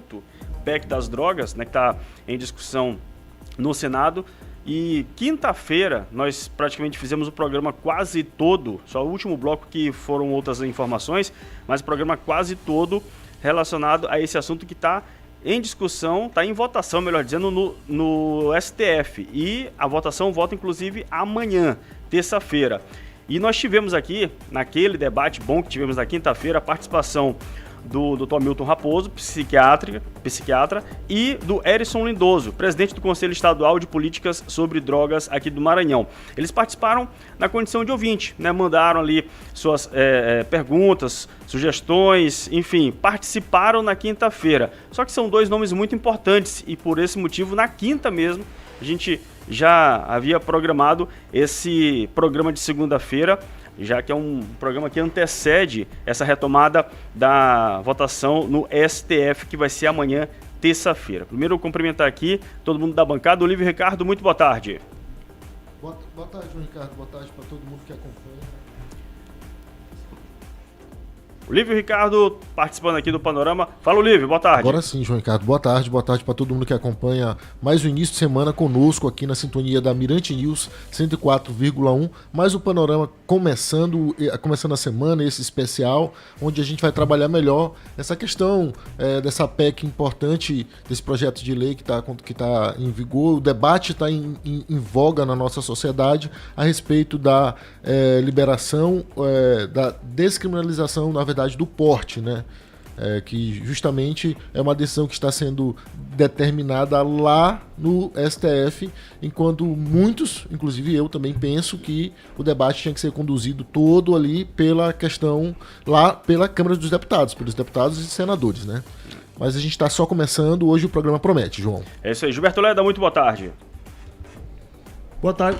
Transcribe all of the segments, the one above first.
piloto PEC das drogas, né, que está em discussão no Senado. E quinta-feira nós praticamente fizemos o programa quase todo, só o último bloco que foram outras informações, mas o programa quase todo relacionado a esse assunto que está em discussão, está em votação, melhor dizendo, no STF. E a votação volta inclusive amanhã, terça-feira. E nós tivemos aqui, naquele debate bom que tivemos na quinta-feira, a participação do Dr. Hamilton Raposo, psiquiatra, e do Herisson Lindoso, presidente do Conselho Estadual de Políticas sobre Drogas aqui do Maranhão. Eles participaram na condição de ouvinte, né? Mandaram ali suas perguntas, sugestões, enfim, participaram na quinta-feira. Só que são dois nomes muito importantes e por esse motivo, na quinta mesmo, a gente já havia programado esse programa de segunda-feira, já que é um programa que antecede essa retomada da votação no STF, que vai ser amanhã, terça-feira. Primeiro, eu cumprimentar aqui todo mundo da bancada. Olívio Ricardo, muito boa tarde. Boa tarde, João Ricardo. Boa tarde para todo mundo que acompanha. Olívio Ricardo participando aqui do Panorama. Fala, Olívio, boa tarde. Agora sim, João Ricardo, boa tarde para todo mundo que acompanha mais o início de semana conosco aqui na sintonia da Mirante News 104,1, mais o Panorama começando a semana, esse especial, onde a gente vai trabalhar melhor essa questão dessa PEC importante, desse projeto de lei que tá em vigor. O debate está em voga na nossa sociedade a respeito da liberação, da descriminalização, na verdade, do porte, né? Que justamente é uma decisão que está sendo determinada lá no STF, enquanto muitos, inclusive eu também penso que o debate tinha que ser conduzido todo ali pela questão, lá pela Câmara dos Deputados, pelos deputados e senadores, né? Mas a gente está só começando, hoje o programa promete, João. É isso aí. Gilberto Leda, muito boa tarde. Boa tarde.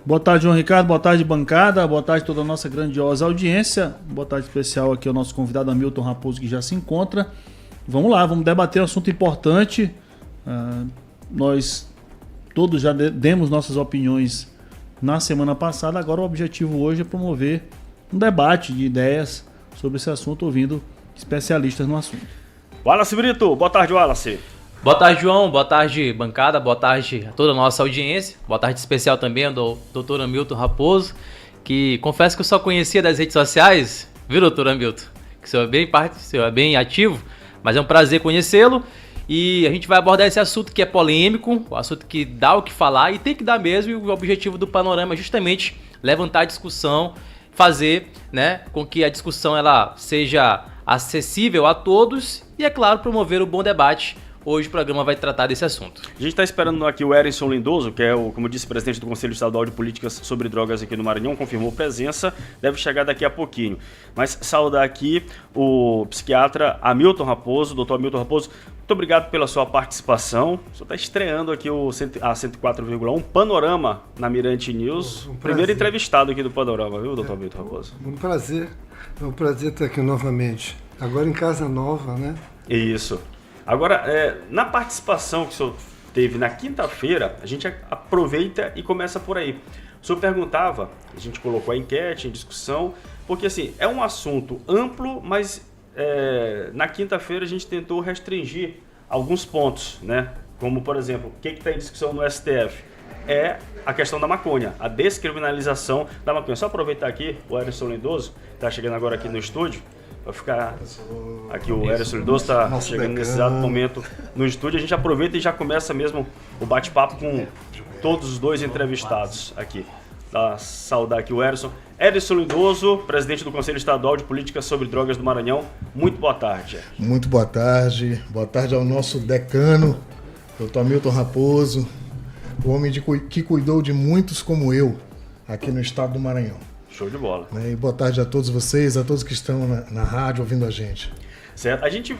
Boa tarde, João Ricardo. Boa tarde, bancada. Boa tarde, toda a nossa grandiosa audiência. Boa tarde especial aqui ao nosso convidado Hamilton Raposo, que já se encontra. Vamos lá, vamos debater um assunto importante. Nós todos já demos nossas opiniões na semana passada. Agora o objetivo hoje é promover um debate de ideias sobre esse assunto, ouvindo especialistas no assunto. Wallace Brito, boa tarde, Wallace. Boa tarde, João. Boa tarde, bancada. Boa tarde a toda a nossa audiência. Boa tarde especial também ao Dr. Hamilton Raposo, que confesso que eu só conhecia das redes sociais, viu, Dr. Hamilton? Que o senhor é bem ativo, mas é um prazer conhecê-lo. E a gente vai abordar esse assunto que é polêmico, um assunto que dá o que falar e tem que dar mesmo. E o objetivo do Panorama é justamente levantar a discussão, fazer, né, com que a discussão ela seja acessível a todos e, é claro, promover o bom debate. Hoje o programa vai tratar desse assunto. A gente está esperando aqui o Herisson Lindoso, que é como disse, presidente do Conselho Estadual de Políticas sobre Drogas aqui no Maranhão, confirmou presença, deve chegar daqui a pouquinho. Mas saudar aqui o psiquiatra Hamilton Raposo, doutor Hamilton Raposo, muito obrigado pela sua participação. O senhor está estreando aqui a 104,1 Panorama na Mirante News. Primeiro entrevistado aqui do Panorama, viu, doutor Hamilton Raposo? Um prazer estar aqui novamente. Agora em casa nova, né? Isso. Agora, na participação que o senhor teve na quinta-feira, a gente aproveita e começa por aí. O senhor perguntava, a gente colocou a enquete em discussão, porque assim, é um assunto amplo, mas na quinta-feira a gente tentou restringir alguns pontos, né? Como, por exemplo, o que está em discussão no STF? É a questão da maconha, a descriminalização da maconha. Só aproveitar aqui, o Herisson Lindoso está chegando agora aqui no estúdio. Vai ficar aqui, o Herisson Lindoso está chegando nesse exato momento no estúdio. A gente aproveita e já começa mesmo o bate-papo com todos os dois entrevistados aqui. Saudar aqui o Herisson Lindoso, presidente do Conselho Estadual de Políticas sobre Drogas do Maranhão. Muito boa tarde. Muito boa tarde. Boa tarde ao nosso decano, Dr. Hamilton Raposo, o homem que cuidou de muitos como eu aqui no estado do Maranhão. Show de bola. E boa tarde a todos vocês, a todos que estão na rádio ouvindo a gente. Certo. A gente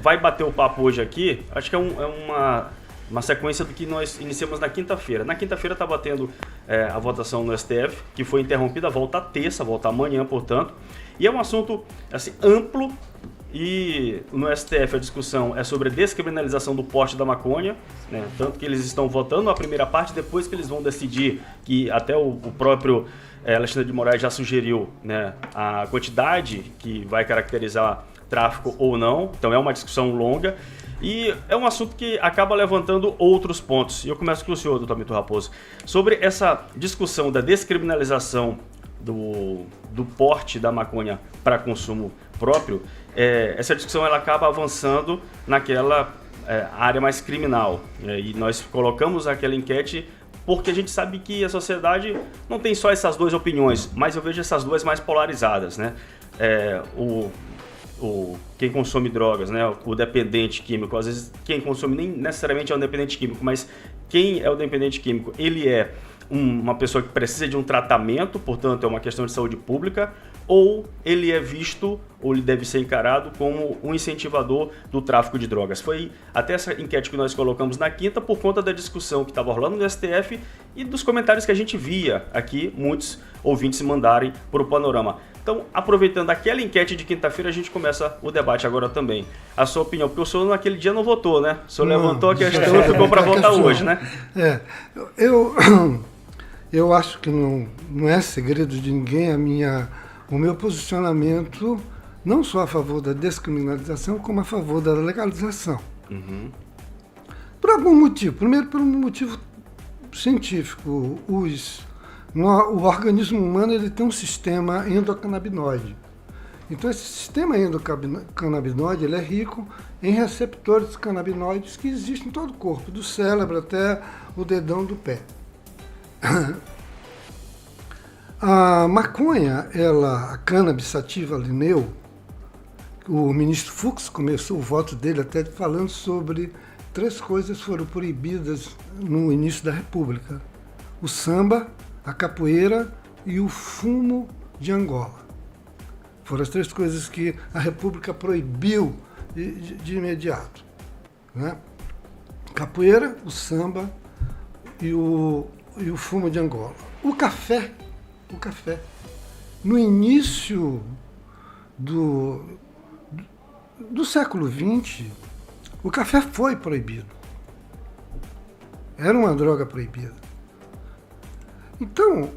vai bater o papo hoje aqui, acho que é uma sequência do que nós iniciamos na quinta-feira. Na quinta-feira está batendo a votação no STF, que foi interrompida, volta terça, volta amanhã, portanto. E é um assunto assim, amplo, e no STF a discussão é sobre a descriminalização do porte da maconha, né? Tanto que eles estão votando a primeira parte, depois que eles vão decidir, que até o próprio Alexandre de Moraes já sugeriu, né, a quantidade que vai caracterizar tráfico ou não. Então é uma discussão longa. E é um assunto que acaba levantando outros pontos. E eu começo com o senhor, doutor Milton Raposo. Sobre essa discussão da descriminalização do porte da maconha para consumo próprio, essa discussão ela acaba avançando naquela área mais criminal. E nós colocamos aquela enquete porque a gente sabe que a sociedade não tem só essas duas opiniões, mas eu vejo essas duas mais polarizadas, né? Quem consome drogas, né? O dependente químico, às vezes quem consome nem necessariamente é um dependente químico, mas quem é o dependente químico, ele é uma pessoa que precisa de um tratamento, portanto é uma questão de saúde pública, ou ele é visto, ou ele deve ser encarado como um incentivador do tráfico de drogas. Foi até essa enquete que nós colocamos na quinta por conta da discussão que estava rolando no STF e dos comentários que a gente via aqui, muitos ouvintes mandarem para o Panorama. Então, aproveitando aquela enquete de quinta-feira, a gente começa o debate agora também. A sua opinião, porque o senhor naquele dia não votou, né? O senhor levantou a questão e ficou para votar hoje, né? Eu acho que não é segredo de ninguém o meu posicionamento, não só a favor da descriminalização, como a favor da legalização. Uhum. Por algum motivo. Primeiro, por um motivo científico. O organismo humano ele tem um sistema endocannabinoide. Então, esse sistema endocannabinoide ele é rico em receptores canabinoides que existem em todo o corpo, do cérebro até o dedão do pé. A maconha, a cannabis sativa lineu, o ministro Fux começou o voto dele até falando sobre 3 coisas foram proibidas no início da República: o samba, a capoeira e o fumo de Angola. Foram as 3 coisas que a República proibiu de imediato, né? Capoeira, o samba e o fumo de Angola. O café. No início do século XX, o café foi proibido. Era uma droga proibida. Então,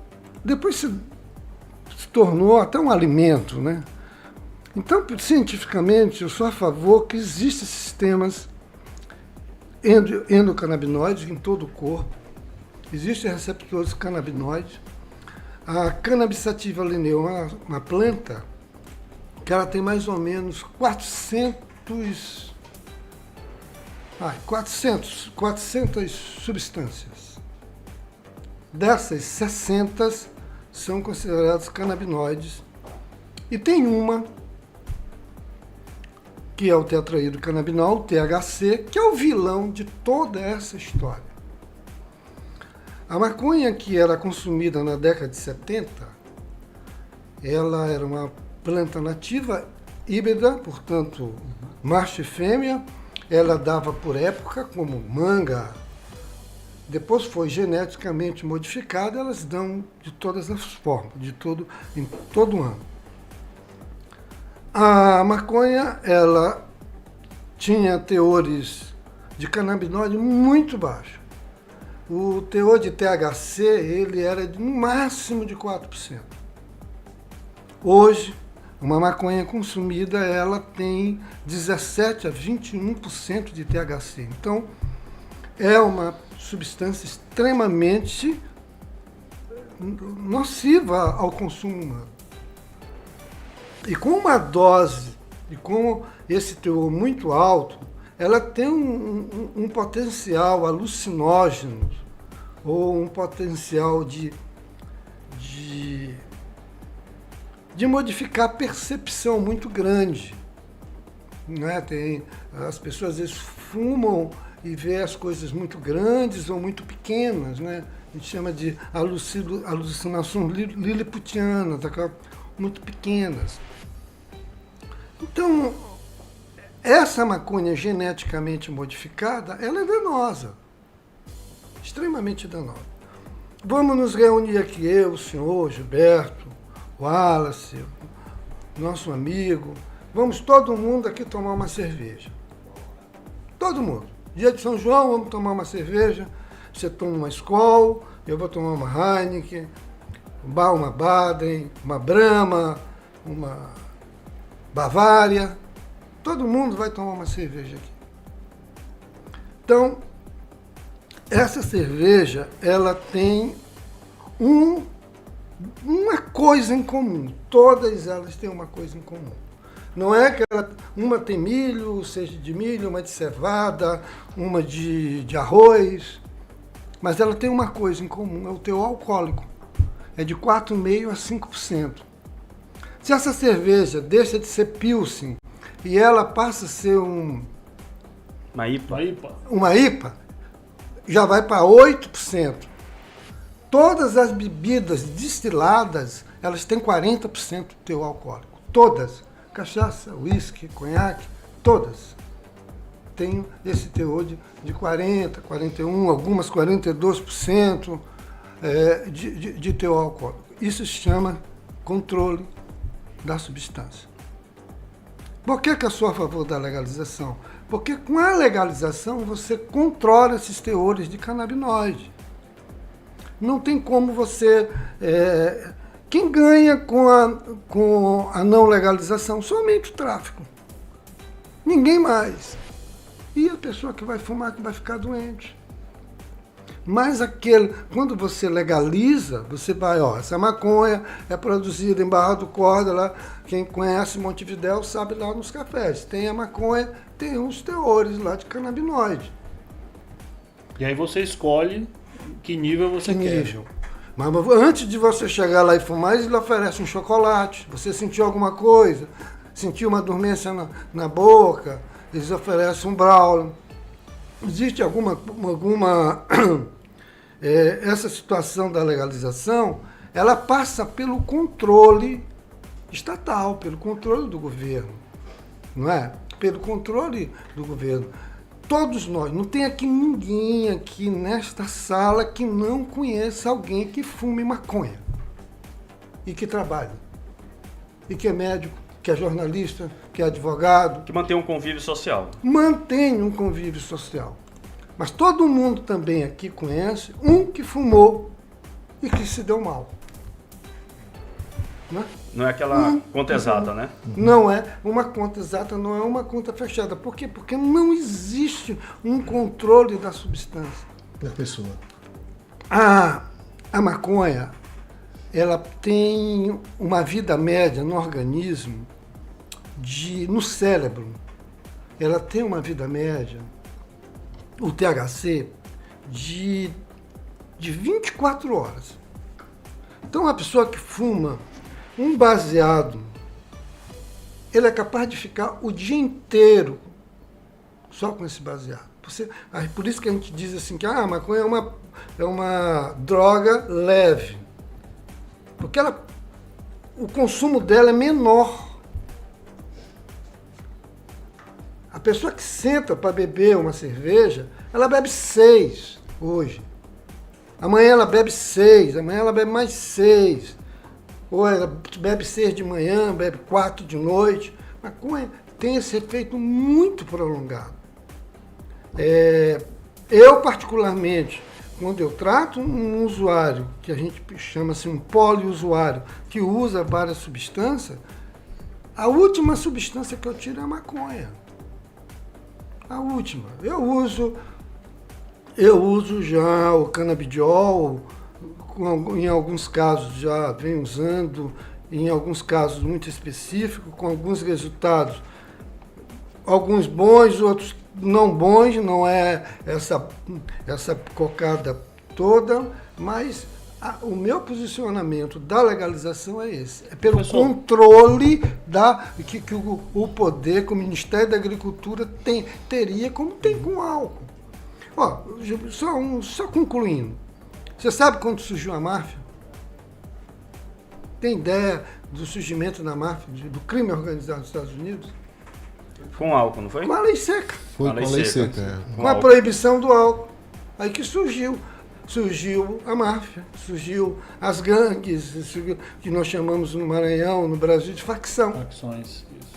depois se tornou até um alimento, né? Então, cientificamente, eu sou a favor que existem sistemas endocannabinoides em todo o corpo. Existem receptores canabinoides. A cannabis sativa lineu é uma planta que ela tem mais ou menos 400 substâncias. Dessas, 60 são consideradas canabinoides. E tem uma, que é o tetraidrocannabinol, o THC, que é o vilão de toda essa história. A maconha que era consumida na década de 70, ela era uma planta nativa, híbrida, portanto, macho e fêmea. Ela dava por época, como manga. Depois foi geneticamente modificada, elas dão de todas as formas, em todo ano. A maconha, ela tinha teores de canabinoide muito baixos. O teor de THC, ele era no máximo de 4%. Hoje, uma maconha consumida, ela tem 17 a 21% de THC. Então, é uma substância extremamente nociva ao consumo humano. E com uma dose, e com esse teor muito alto, ela tem um potencial alucinógeno, ou um potencial de modificar a percepção muito grande. Né? As pessoas às vezes fumam e vê as coisas muito grandes ou muito pequenas, né? A gente chama de alucinações liliputianas, muito pequenas. Então, essa maconha geneticamente modificada, ela é danosa, extremamente danosa. Vamos nos reunir aqui, eu, o senhor, Gilberto, o Wallace, nosso amigo, vamos todo mundo aqui tomar uma cerveja. Todo mundo. Dia de São João, vamos tomar uma cerveja, você toma uma Skol, eu vou tomar uma Heineken, uma Baden, uma Brahma, uma Bavária. Todo mundo vai tomar uma cerveja aqui. Então, essa cerveja, ela tem uma coisa em comum. Todas elas têm uma coisa em comum. Não é que uma tem milho, seja de milho, uma de cevada, uma de arroz, mas ela tem uma coisa em comum, é o teor alcoólico. É de 4,5% a 5%. Se essa cerveja deixa de ser Pilsen e ela passa a ser Uma IPA. uma IPA, já vai para 8%. Todas as bebidas destiladas, elas têm 40% de teor alcoólico. Todas. Cachaça, uísque, conhaque, todas. Tem esse teor de 40%, 41%, algumas 42% de teor alcoólico. Isso se chama controle da substância. Por que eu sou a favor da legalização? Porque com a legalização você controla esses teores de canabinoide. Não tem como você... quem ganha com a não legalização? Somente o tráfico. Ninguém mais. E a pessoa que vai fumar que vai ficar doente. Mas quando você legaliza, você vai, essa maconha é produzida em Barra do Corda, lá, quem conhece Montevidéu sabe lá nos cafés. Tem a maconha, tem uns teores lá de canabinoide. E aí você escolhe que nível você quer. Mas antes de você chegar lá e fumar, eles lhe oferecem um chocolate. Você sentiu alguma coisa? Sentiu uma dormência na boca? Eles oferecem um brownie. Existe alguma essa situação da legalização, ela passa pelo controle estatal, pelo controle do governo, não é? Pelo controle do governo. Todos nós, não tem aqui ninguém aqui nesta sala que não conheça alguém que fume maconha e que trabalhe, e que é médico, que é jornalista, que é advogado. Que mantém um convívio social. Mantém um convívio social. Mas todo mundo também aqui conhece um que fumou e que se deu mal. Não é? Não é aquela conta exata, né? Não é uma conta exata, não é uma conta fechada. Por quê? Porque não existe um controle da substância. Da pessoa. A maconha, ela tem uma vida média no organismo, no cérebro, ela tem uma vida média, o THC, de 24 horas. Então, a pessoa que fuma um baseado, ele é capaz de ficar o dia inteiro só com esse baseado. Por isso que a gente diz assim que a maconha é uma droga leve. Porque o consumo dela é menor. A pessoa que senta para beber uma cerveja, ela bebe 6 hoje. Amanhã ela bebe 6, amanhã ela bebe mais 6. Ou ela bebe 6 de manhã, bebe 4 de noite. A maconha tem esse efeito muito prolongado. Eu, particularmente, quando eu trato um usuário, que a gente chama assim um poliusuário, que usa várias substâncias, a última substância que eu tiro é a maconha. A última. Eu uso já o canabidiol, em alguns casos já venho usando, em alguns casos muito específicos, com alguns resultados, alguns bons, outros não bons, não é essa cocada toda, mas o meu posicionamento da legalização é esse. É pelo controle que o poder, que o Ministério da Agricultura teria, como tem com o álcool. Só concluindo. Você sabe quando surgiu a máfia? Tem ideia do surgimento da máfia, do crime organizado nos Estados Unidos? Com álcool, não foi? Com a lei seca. Foi com a lei seca. Com a proibição do álcool. Aí que surgiu. Surgiu a máfia, surgiu as gangues, que nós chamamos no Maranhão, no Brasil, de facção. Facções, isso.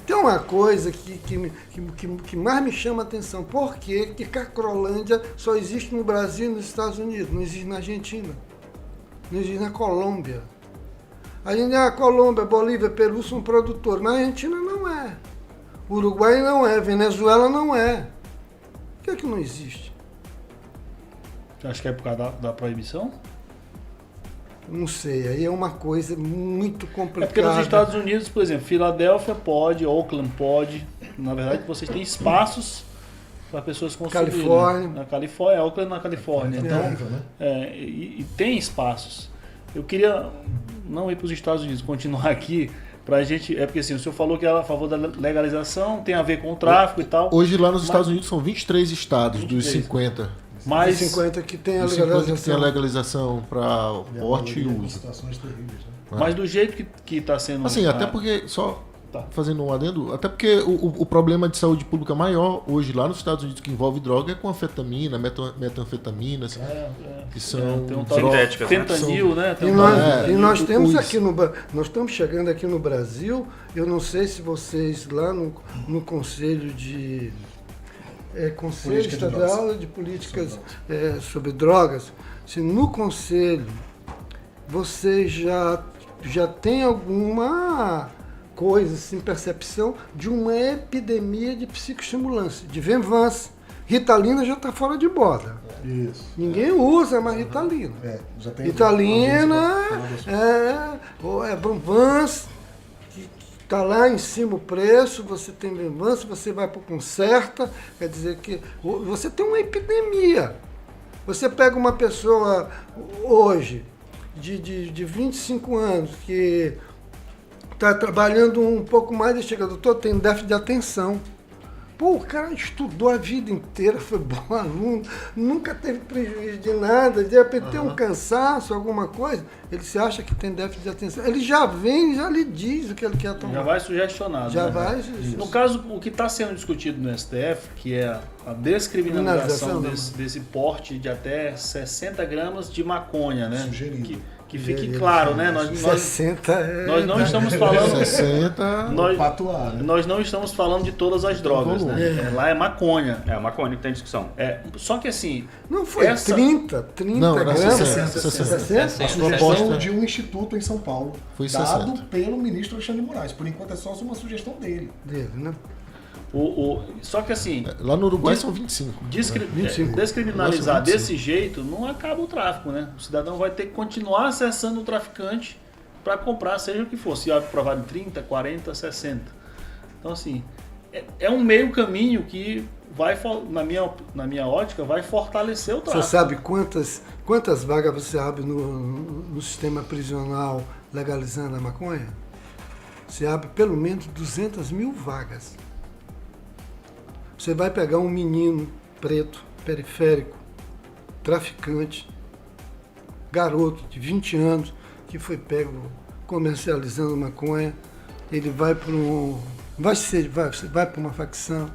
Tem uma coisa que mais me chama a atenção. Por que Cracolândia só existe no Brasil e nos Estados Unidos? Não existe na Argentina. Não existe na Colômbia. A Colômbia, Bolívia, Peru são produtores, mas a Argentina não é. Uruguai não é, Venezuela não é. que é que não existe? Você acha que é por causa da proibição? Não sei, aí é uma coisa muito complicada. É porque nos Estados Unidos, por exemplo, Filadélfia pode, Oakland pode. Na verdade, vocês têm espaços para pessoas consumirem. Califórnia. Na Califórnia, Oakland na Califórnia. Então, e tem espaços. Eu queria não ir para os Estados Unidos, continuar aqui pra gente. É porque assim, o senhor falou que era a favor da legalização, tem a ver com o tráfico e tal. Hoje lá nos Estados Unidos são 23 estados 23. dos 50. Mas 50 que tem a Dos 50 que tem a legalização. legalização para porte e uso. Situações terríveis, né? Mas do jeito que está sendo. Assim, até porque, só Tá. fazendo um adendo, até porque o problema de saúde pública maior hoje lá nos Estados Unidos que envolve droga é com anfetamina, metanfetaminas, que são tem um tal de sintéticas, né? fentanil, né? Tem E um nós, tal de- e nós temos os- aqui nós estamos chegando aqui no Brasil, eu não sei se vocês lá no Conselho de Conselho Política de Estadual de Políticas sobre Drogas, se no Conselho você já tem alguma coisa, assim, percepção de uma epidemia de psicoestimulância, de Venvance. Ritalina já está fora de moda. Isso. Ninguém usa mais Ritalina. Já tem Ritalina, Venvance, que está lá em cima o preço, você tem Venvance, você vai para o Concerta, quer dizer que você tem uma epidemia. Você pega uma pessoa hoje, de 25 anos, que está trabalhando um pouco mais e chega, doutor, tem déficit de atenção. Pô, o cara estudou a vida inteira, foi bom aluno, nunca teve prejuízo de nada, de repente tem um cansaço, alguma coisa, ele se acha que tem déficit de atenção. Ele já vem, já lhe diz o que ele quer tomar. Já vai sugestionado. Já né? vai. No caso, o que está sendo discutido no STF, que é a descriminalização Criminalização, desse porte de até 60 gramas de maconha, né? Sugerido. Que fique claro, né? Nós 60 nós não estamos falando. 60. Nós, Patuar, né? nós não estamos falando de todas as drogas, né? Lá é maconha. É a maconha que tem discussão. Só que assim, Não foi essa- 30 Não, era gramas? 60. 60? A sugestão proposta- de um instituto em São Paulo, Foi dado 60. pelo ministro Alexandre de Moraes. Por enquanto é só uma sugestão dele. Dele, né? só que assim, Lá no Uruguai são 25. 25. descriminalizar Nossa, 25. desse jeito não acaba o tráfico, né? O cidadão vai ter que continuar acessando o traficante para comprar, seja o que for, se aprovado em 30, 40, 60. Então assim, é um meio caminho que vai, na minha ótica, vai fortalecer o Você tráfico. sabe quantas vagas você abre no sistema prisional legalizando a maconha? Você abre pelo menos 200 mil vagas. Você vai pegar um menino preto, periférico, traficante, garoto de 20 anos, que foi pego comercializando maconha, ele vai para vai para uma facção.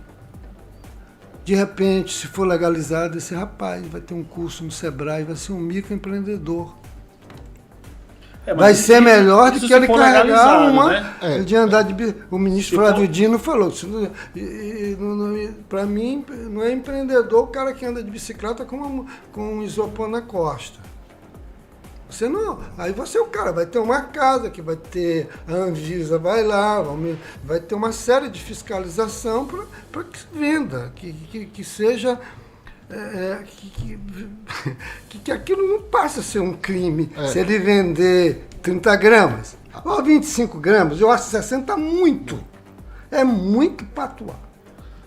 De repente, se for legalizado, esse rapaz vai ter um curso no Sebrae, vai ser um microempreendedor. Mas Vai isso- ser melhor do isso que se ele for carregar legalizado, uma né? de andar de o ministro Se for- Flávio Dino falou, para mim não é empreendedor o cara que anda de bicicleta com um isopor na costa. Você não. Aí você é o cara, vai ter uma casa que vai ter, a Anvisa vai lá, vai ter uma série de fiscalização para que venda, que seja. Que aquilo não passa a ser um crime se ele vender 30 gramas. Ou 25 gramas, eu acho 60 muito. É muito patuá.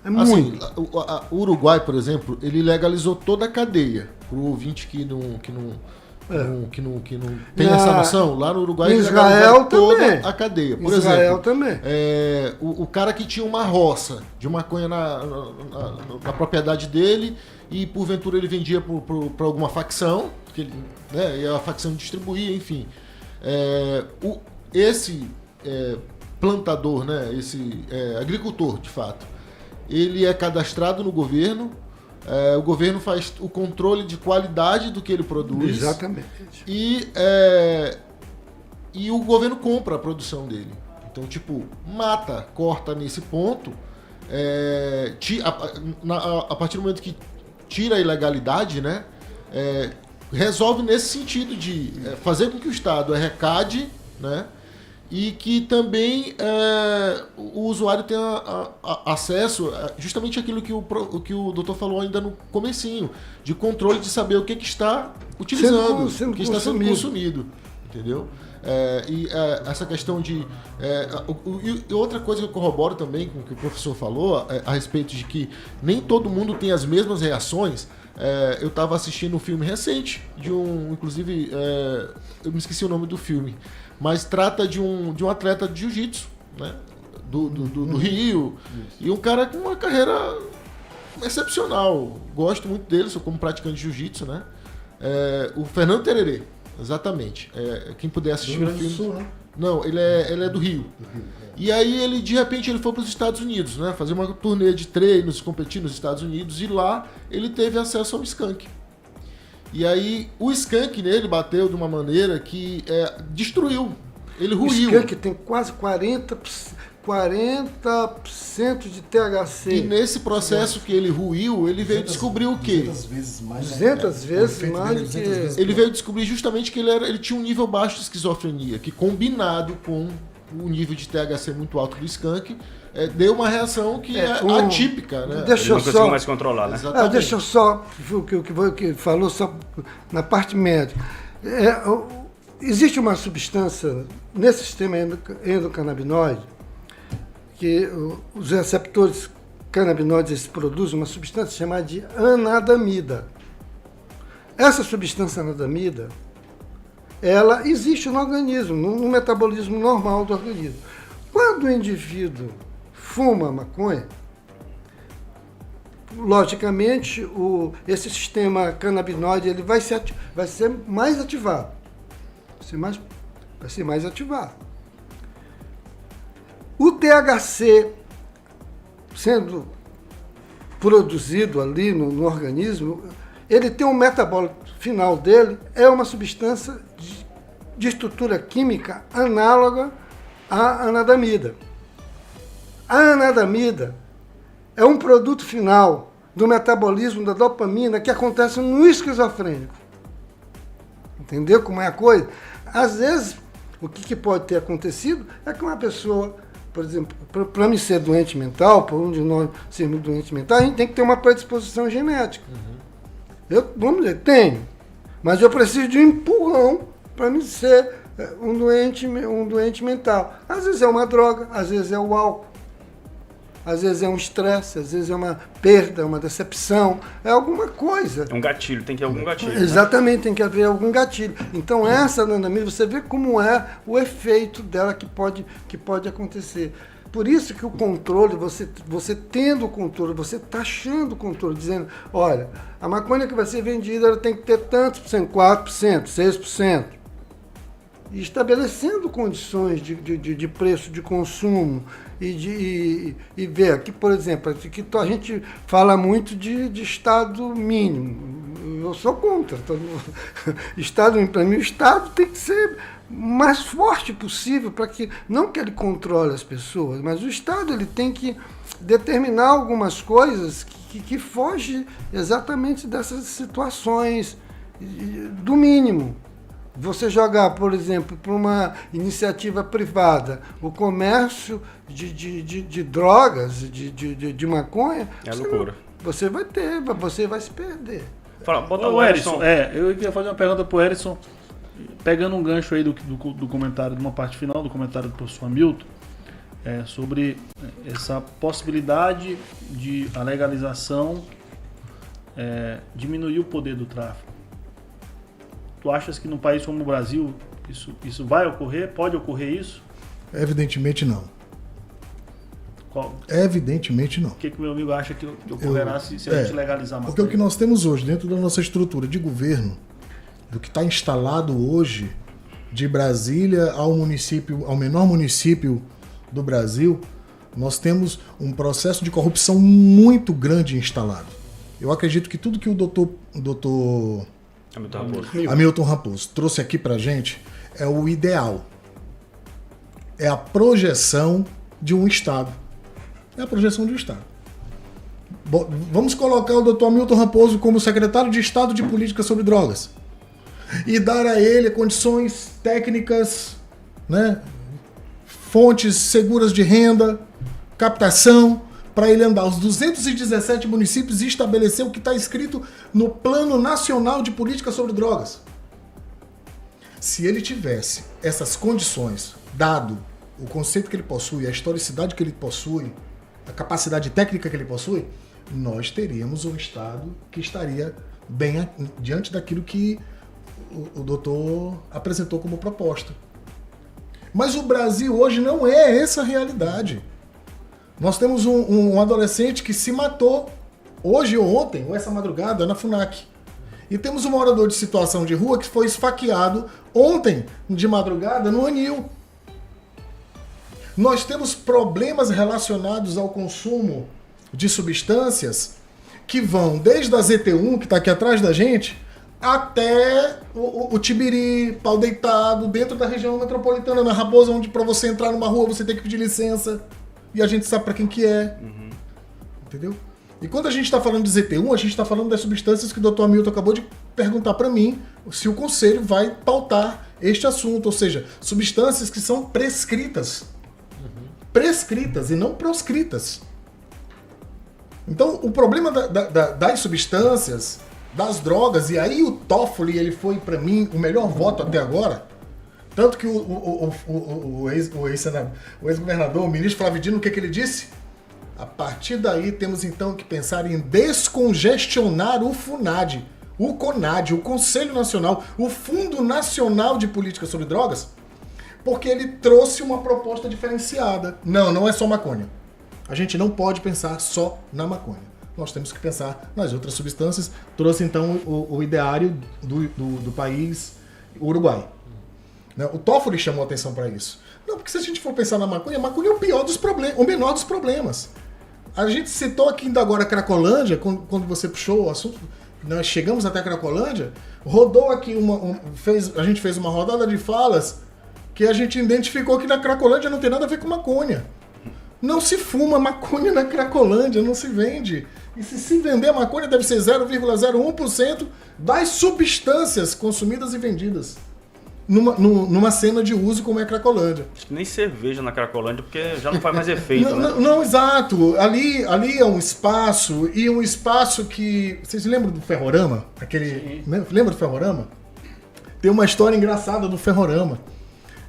É Assim, muito. o Uruguai, por exemplo, ele legalizou toda a cadeia. Para o ouvinte que não tem essa noção, lá no Uruguai Em eles Israel legalizaram toda também. a cadeia. Por Israel exemplo, também. o cara que tinha uma roça de maconha na propriedade dele e porventura ele vendia para alguma facção, que ele, né, e a facção distribuía, enfim. Esse plantador, né, esse agricultor, de fato, ele é cadastrado no governo. O governo faz o controle de qualidade do que ele produz. Exatamente. E o governo compra a produção dele. Então, tipo, corta nesse ponto. A partir do momento que tira a ilegalidade, né? Resolve nesse sentido de fazer com que o Estado arrecade, né? e que também o usuário tenha acesso justamente àquilo que o doutor falou ainda no comecinho, de controle de saber o que está utilizando, o que está sendo consumido, entendeu? Essa questão de... e outra coisa que eu corroboro também com o que o professor falou a respeito de que nem todo mundo tem as mesmas reações. Eu estava assistindo um filme recente, inclusive, eu me esqueci o nome do filme, mas trata de um atleta de jiu-jitsu, né? do Rio, e um cara com uma carreira excepcional. Gosto muito dele, sou como praticante de jiu-jitsu, né? O Fernando Tererê, exatamente. Quem puder assistir o filme... Sul, né? Não, ele é do Rio. E aí de repente ele foi para os Estados Unidos, né? Fazer uma turnê de treinos, competir nos Estados Unidos, e lá ele teve acesso ao skunk. E aí o skunk nele bateu de uma maneira que destruiu. Ele ruiu. O skunk tem quase 40% de THC. E nesse processo que ele ruiu, ele veio descobrir o quê? 200 vezes mais. 200 vezes mais do que... Ele veio descobrir justamente que ele tinha um nível baixo de esquizofrenia, que combinado com o nível de THC muito alto do skunk, deu uma reação que é atípica, né? Ele não conseguiu mais controlar, né? Deixa eu só, o que falou só na parte médica. Existe uma substância nesse sistema endocannabinoide, que os receptores canabinoides produzem uma substância chamada de anadamida. Essa substância anadamida, ela existe no organismo, no metabolismo normal do organismo. Quando o indivíduo fuma maconha, logicamente esse sistema canabinoide ele vai ser mais ativado. Vai ser mais ativado. O THC sendo produzido ali no organismo, ele tem um metabólito final dele, é uma substância de estrutura química análoga à anadamida. A anadamida é um produto final do metabolismo da dopamina que acontece no esquizofrênico. Entendeu como é a coisa? Às vezes, o que pode ter acontecido é que uma pessoa, por exemplo, para mim ser doente mental, por um de nós sermos doentes mentais, a gente tem que ter uma predisposição genética. Vamos dizer, tenho, mas eu preciso de um empurrão para me ser um doente mental. Às vezes é uma droga, às vezes é o álcool, às vezes é um estresse, às vezes é uma perda, uma decepção, é alguma coisa. É um gatilho, tem que ter algum gatilho. Exatamente, né? Tem que haver algum gatilho. Então essa anandamida, você vê como é o efeito dela que pode acontecer. Por isso que o controle, você tendo o controle, você taxando o controle, dizendo, olha, a maconha que vai ser vendida ela tem que ter tantos por cento, 4%, 6%. E estabelecendo condições de preço de consumo e ver aqui, por exemplo, aqui a gente fala muito de Estado mínimo. Eu sou contra. Estado, para mim, o Estado tem que ser mais forte possível para que, não que ele controle as pessoas, mas o Estado ele tem que determinar algumas coisas que fogem exatamente dessas situações do mínimo. Você jogar, por exemplo, para uma iniciativa privada, o comércio de drogas, de maconha, loucura. Você vai se perder. Fala, bota Ô, o Erison, Erison. eu queria fazer uma pergunta pro Erison, pegando um gancho aí do comentário, de uma parte final do comentário do professor Hamilton, sobre essa possibilidade de a legalização diminuir o poder do tráfico. Tu achas que num país como o Brasil isso vai ocorrer? Pode ocorrer isso? Evidentemente não. Qual? Evidentemente não. O que meu amigo acha que ocorrerá se a gente legalizar a Porque maconha? o que nós temos hoje, dentro da nossa estrutura de governo, do que está instalado hoje, de Brasília ao menor município do Brasil, nós temos um processo de corrupção muito grande instalado. Eu acredito que tudo que o doutor Hamilton Raposo trouxe aqui pra gente é o ideal. É a projeção de um Estado. É a projeção de um Estado. Vamos colocar o doutor Hamilton Raposo como secretário de Estado de Política sobre Drogas e dar a ele condições técnicas, né, fontes seguras de renda, captação, para ele andar os 217 municípios e estabelecer o que está escrito no Plano Nacional de Política sobre Drogas. Se ele tivesse essas condições, dado o conceito que ele possui, a historicidade que ele possui, a capacidade técnica que ele possui, nós teríamos um Estado que estaria bem diante daquilo que o doutor apresentou como proposta. Mas o Brasil hoje não é essa a realidade. Nós temos um adolescente que se matou hoje ou ontem, ou essa madrugada, na FUNAC. E temos um morador de situação de rua que foi esfaqueado ontem, de madrugada, no Anil. Nós temos problemas relacionados ao consumo de substâncias que vão desde a ZT1, que está aqui atrás da gente, até o Tibiri, Pau Deitado, dentro da região metropolitana, na Raposa, onde para você entrar numa rua você tem que pedir licença. E a gente sabe para quem que é. Entendeu? E quando a gente está falando de ZT1, a gente está falando das substâncias que o Dr. Hamilton acabou de perguntar para mim se o Conselho vai pautar este assunto. Ou seja, substâncias que são prescritas. Prescritas e não proscritas. Então, o problema das substâncias, das drogas, e aí o Toffoli, ele foi para mim o melhor voto até agora. Tanto que o ex-governador, o ministro Flávio Dino, o que ele disse? A partir daí temos então que pensar em descongestionar o FUNAD, o CONAD, o Conselho Nacional, o Fundo Nacional de Política sobre Drogas, porque ele trouxe uma proposta diferenciada. Não é só maconha. A gente não pode pensar só na maconha. Nós temos que pensar nas outras substâncias. Trouxe então o ideário do país Uruguai. O Toffoli chamou a atenção para isso. Não, porque se a gente for pensar na maconha, a maconha é o pior dos problemas, o menor dos problemas. A gente citou aqui ainda agora a Cracolândia, quando você puxou o assunto, nós chegamos até a Cracolândia, rodou aqui a gente fez uma rodada de falas que a gente identificou que na Cracolândia não tem nada a ver com maconha. Não se fuma maconha na Cracolândia, não se vende. E se vender maconha deve ser 0,01% das substâncias consumidas e vendidas. Numa cena de uso como é a Cracolândia. Acho que nem cerveja na Cracolândia, porque já não faz mais efeito, não, exato. Ali é um espaço, e um espaço que... Vocês lembram do Ferrorama? Lembra do Ferrorama? Tem uma história engraçada do Ferrorama,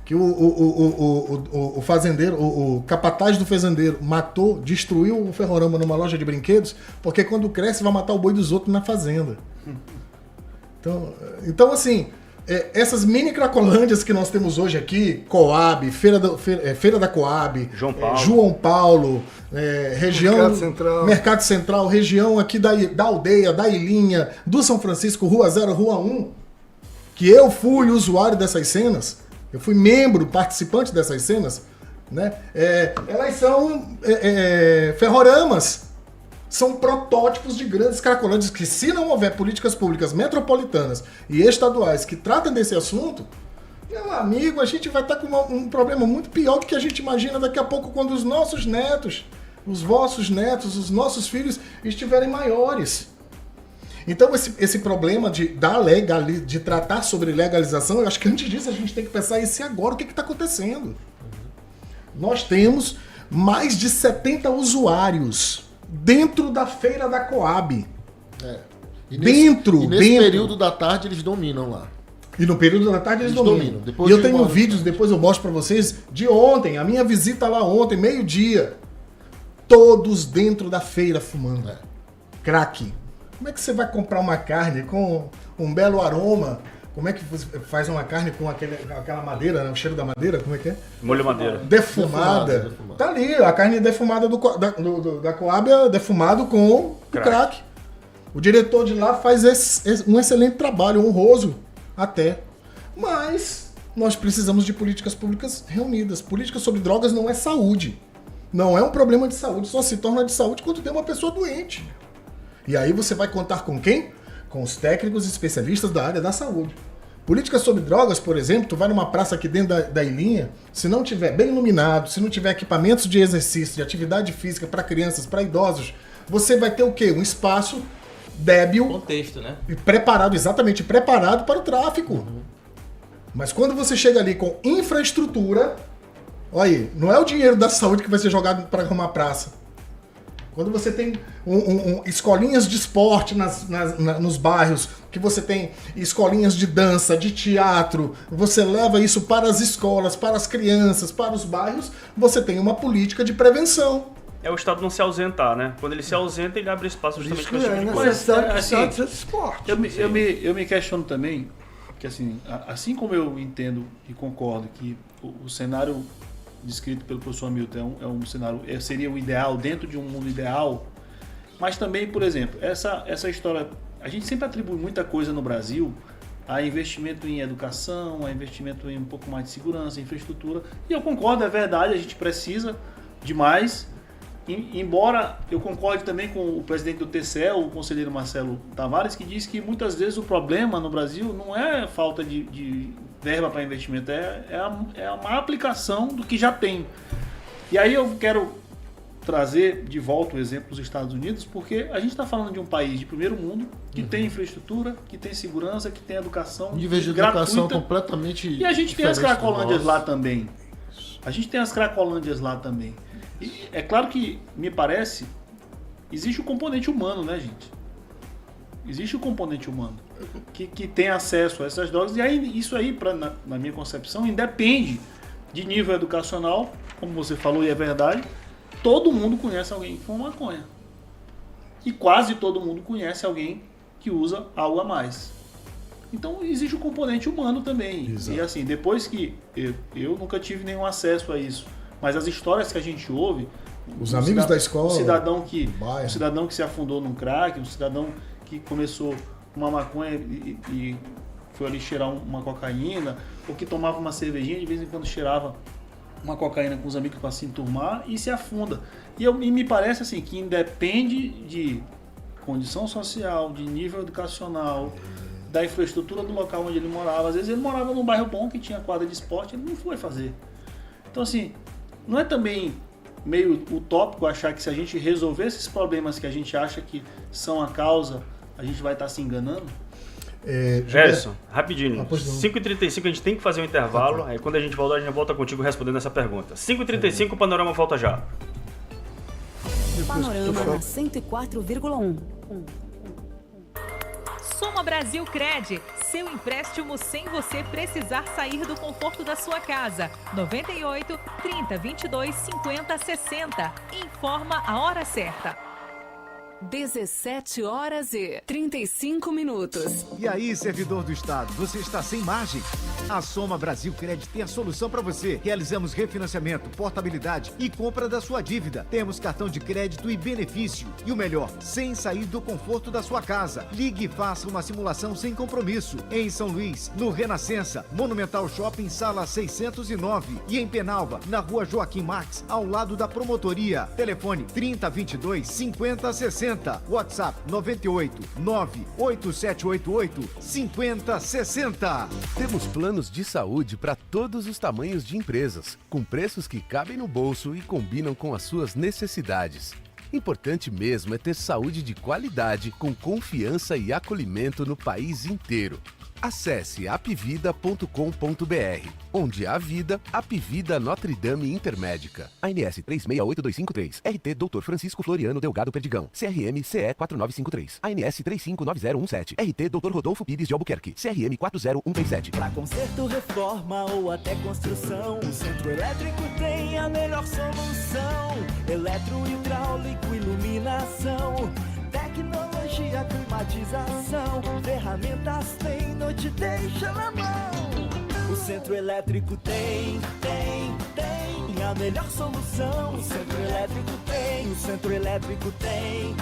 que o fazendeiro, o capataz do fazendeiro destruiu o Ferrorama numa loja de brinquedos, porque quando cresce vai matar o boi dos outros na fazenda. Então assim... essas mini Cracolândias que nós temos hoje aqui, Coab, Feira da Coab, João Paulo, região Mercado Central, região aqui da aldeia, da Ilhinha, do São Francisco, Rua 0, Rua 1, que eu fui usuário dessas cenas, eu fui membro, participante dessas cenas, né? Elas são ferroramas. São protótipos de grandes cracolândias que, se não houver políticas públicas metropolitanas e estaduais que tratem desse assunto, meu amigo, a gente vai estar com um problema muito pior do que a gente imagina daqui a pouco, quando os nossos netos, os vossos netos, os nossos filhos estiverem maiores. Então, esse problema de tratar sobre legalização, eu acho que antes disso a gente tem que pensar agora, o que está acontecendo. Nós temos mais de 70 usuários dentro da feira da Coab. Nesse período da tarde eles dominam lá. E no período da tarde eles dominam. E eu tenho vídeos, depois eu mostro pra vocês, de ontem, a minha visita lá ontem, meio-dia. Todos dentro da feira fumando. Crack. Como é que você vai comprar uma carne com um belo aroma? Como é que você faz uma carne com aquela madeira, né? O cheiro da madeira, como é que é? Molho madeira. Defumada. Tá ali, a carne defumada da Coab é defumado com crack. O diretor de lá faz um excelente trabalho, honroso até. Mas nós precisamos de políticas públicas reunidas. Política sobre drogas não é saúde. Não é um problema de saúde, só se torna de saúde quando tem uma pessoa doente. E aí você vai contar com quem? Com os técnicos e especialistas da área da saúde. Política sobre drogas, por exemplo, tu vai numa praça aqui dentro da Ilhinha, se não tiver bem iluminado, se não tiver equipamentos de exercício, de atividade física para crianças, para idosos, você vai ter o quê? Um espaço débil. Contexto, né? E preparado para o tráfico. Mas quando você chega ali com infraestrutura, Olha aí, não é o dinheiro da saúde que vai ser jogado para arrumar praça. Quando você tem escolinhas de esporte nos bairros, que você tem escolinhas de dança, de teatro, você leva isso para as escolas, para as crianças, para os bairros, você tem uma política de prevenção. É o Estado não se ausentar, né? Quando ele se ausenta, ele abre espaço justamente para esse tipo de Mas coisa. necessidade de esporte. Eu me questiono também, que assim como eu entendo e concordo que o cenário descrito pelo professor Hamilton é um cenário, seria o ideal, dentro de um mundo ideal, mas também, por exemplo, essa história, a gente sempre atribui muita coisa no Brasil a investimento em educação, a investimento em um pouco mais de segurança, infraestrutura, e eu concordo, é verdade, a gente precisa de mais, embora eu concorde também com o presidente do TCE, o conselheiro Marcelo Tavares, que diz que muitas vezes o problema no Brasil não é falta de verba para investimento, é a má aplicação do que já tem. E aí eu quero trazer de volta o exemplo dos Estados Unidos, porque a gente está falando de um país de primeiro mundo, que tem infraestrutura, que tem segurança, que tem educação Nível de gratuita, educação completamente e a gente tem as diferente do Cracolândias nosso. lá também. A gente tem as Cracolândias lá também. E é claro que, me parece, existe o componente humano, né, gente? Existe o componente humano que tem acesso a essas drogas. E aí, isso aí, na minha concepção, independe de nível educacional, como você falou, e é verdade, todo mundo conhece alguém que fuma maconha. E quase todo mundo conhece alguém que usa algo a mais. Então, existe o componente humano também. Exato. E assim, depois que eu nunca tive nenhum acesso a isso, mas as histórias que a gente ouve, Os amigos da escola, um cidadão que se afundou num crack, um cidadão que começou uma maconha e foi ali cheirar uma cocaína, ou que tomava uma cervejinha, de vez em quando cheirava uma cocaína com os amigos para se enturmar e se afunda. E me parece assim que independe de condição social, de nível educacional, da infraestrutura do local onde ele morava. Às vezes ele morava num bairro bom que tinha quadra de esporte, ele não foi fazer. Então assim, não é também meio utópico achar que se a gente resolver esses problemas que a gente acha que são a causa, a gente vai estar se enganando? Gerson, rapidinho. pois não. 5h35 a gente tem que fazer um intervalo. Aí quando a gente volta contigo respondendo essa pergunta. 5h35, o Panorama volta já. Panorama na 104,1. Soma Brasil Cred, seu empréstimo sem você precisar sair do conforto da sua casa. 98 30 22 50 60. Informa a hora certa. 17h35. E aí, servidor do Estado, você está sem margem? A Soma Brasil Cred tem a solução para você. Realizamos refinanciamento, portabilidade e compra da sua dívida. Temos cartão de crédito e benefício. E o melhor, sem sair do conforto da sua casa. Ligue e faça uma simulação sem compromisso. Em São Luís, no Renascença, Monumental Shopping, sala 609. E em Penalva, na rua Joaquim Marques, ao lado da promotoria. Telefone 3022 5060. WhatsApp 98 98788 5060. Temos planos de saúde para todos os tamanhos de empresas, com preços que cabem no bolso e combinam com as suas necessidades. Importante mesmo é ter saúde de qualidade, com confiança e acolhimento no país inteiro. Acesse apvida.com.br. Onde há vida, Apvida Notre Dame Intermédica. ANS 368253. RT Dr. Francisco Floriano Delgado Perdigão. CRM CE 4953. ANS 359017. RT Dr. Rodolfo Pires de Albuquerque. CRM 40137. Pra conserto, reforma ou até construção, o Centro Elétrico tem a melhor solução. Eletrohidráulico, iluminação, tecnologia, climatização, ferramentas tem, não te deixa na mão. O Centro Elétrico tem a melhor solução. O Centro Elétrico tem, o Centro Elétrico tem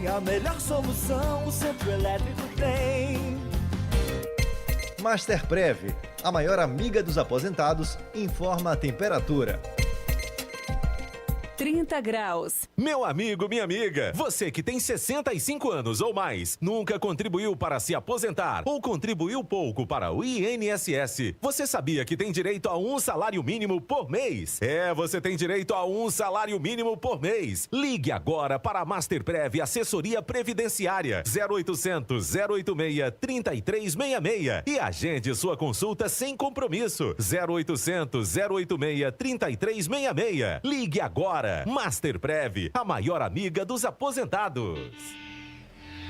a melhor solução. O Centro Elétrico tem. Masterprev, a maior amiga dos aposentados, informa a temperatura. 30 graus. Meu amigo, minha amiga, você que tem 65 anos ou mais, nunca contribuiu para se aposentar ou contribuiu pouco para o INSS, você sabia que tem direito a um salário mínimo por mês? Você tem direito a um salário mínimo por mês. Ligue agora para a Masterprev Assessoria Previdenciária 0800 086 3366 e agende sua consulta sem compromisso 0800 086 3366. Ligue agora. Masterprev, a maior amiga dos aposentados.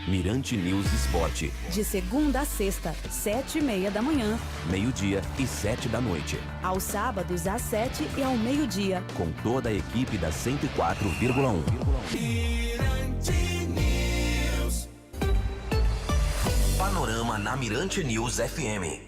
Mirante News Esporte. De segunda a sexta, 7h30 da manhã. Meio-dia e 7 da noite. Aos sábados, às 7 e ao meio-dia. Com toda a equipe da 104,1. Mirante News. Panorama na Mirante News FM.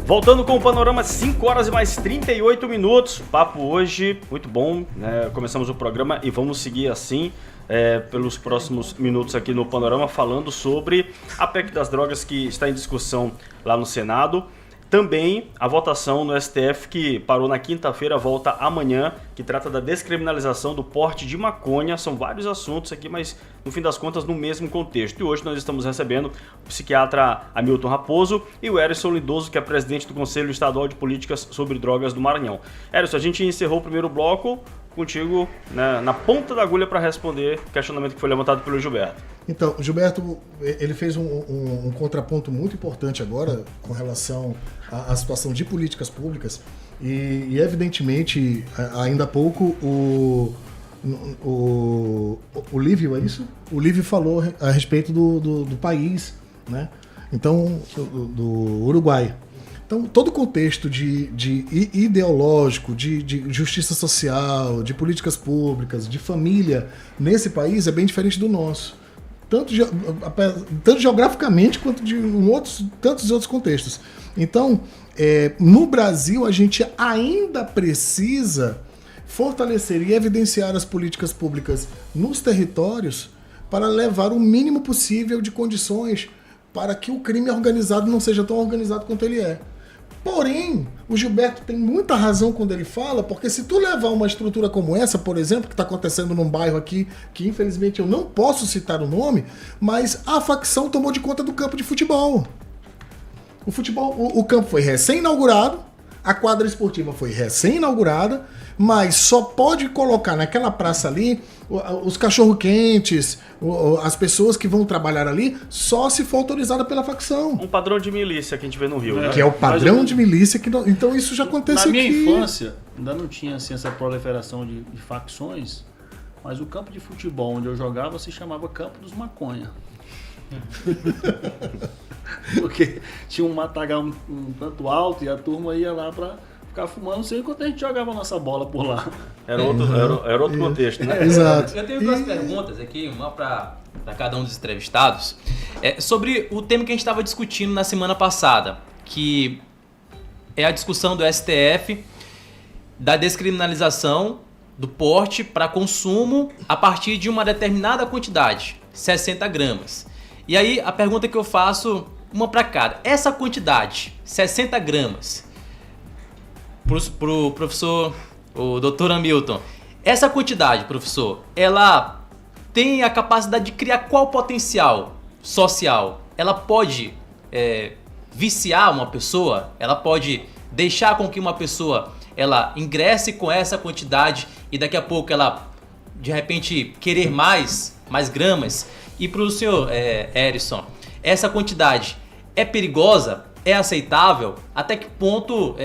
Voltando com o panorama, 5 horas e mais 38 minutos. Papo hoje, muito bom, né? Começamos o programa e vamos seguir assim pelos próximos minutos aqui no panorama, falando sobre a PEC das drogas que está em discussão lá no Senado. Também a votação no STF que parou na quinta-feira, volta amanhã, que trata da descriminalização do porte de maconha. São vários assuntos aqui, mas no fim das contas no mesmo contexto. E hoje nós estamos recebendo o psiquiatra Hamilton Raposo e o Erison Lindoso, que é presidente do Conselho Estadual de Políticas sobre Drogas do Maranhão. Erison, a gente encerrou o primeiro bloco contigo, né, na ponta da agulha para responder o questionamento que foi levantado pelo Gilberto. Então, o Gilberto, ele fez um contraponto muito importante agora com relação à situação de políticas públicas e evidentemente, ainda há pouco, o Lívio, é isso? O Lívio falou a respeito do país, né? Então, do Uruguai. Então, todo o contexto de ideológico, de justiça social, de políticas públicas, de família nesse país é bem diferente do nosso. Tanto geograficamente quanto de tantos outros contextos. Então, no Brasil, a gente ainda precisa fortalecer e evidenciar as políticas públicas nos territórios para levar o mínimo possível de condições para que o crime organizado não seja tão organizado quanto ele é. Porém, o Gilberto tem muita razão quando ele fala, porque se tu levar uma estrutura como essa, por exemplo, que está acontecendo num bairro aqui, que infelizmente eu não posso citar o nome, mas a facção tomou de conta do campo de futebol. O campo foi recém-inaugurado, a quadra esportiva foi recém-inaugurada, mas só pode colocar naquela praça ali os cachorro-quentes, as pessoas que vão trabalhar ali, só se for autorizada pela facção. Um padrão de milícia que a gente vê no Rio, né? Que é o padrão de milícia. Então isso já acontece aqui. Na minha infância, ainda não tinha assim, essa proliferação de facções, mas o campo de futebol onde eu jogava se chamava Campo dos Maconha. Porque tinha um matagal um tanto alto e a turma ia lá pra ficar fumando, não sei enquanto a gente jogava a nossa bola por lá. Era outro contexto, né? Exato. Eu tenho duas perguntas aqui, uma para cada um dos entrevistados, sobre o tema que a gente estava discutindo na semana passada, que é a discussão do STF da descriminalização do porte para consumo a partir de uma determinada quantidade, 60 gramas. E aí a pergunta que eu faço, uma para cada, essa quantidade, 60 gramas, pro professor, o doutor Hamilton, essa quantidade, professor, ela tem a capacidade de criar qual potencial social? Ela pode viciar uma pessoa? Ela pode deixar com que uma pessoa ela ingresse com essa quantidade e daqui a pouco ela, de repente, querer mais gramas? E para o senhor, Erison, essa quantidade é perigosa? É aceitável? Até que ponto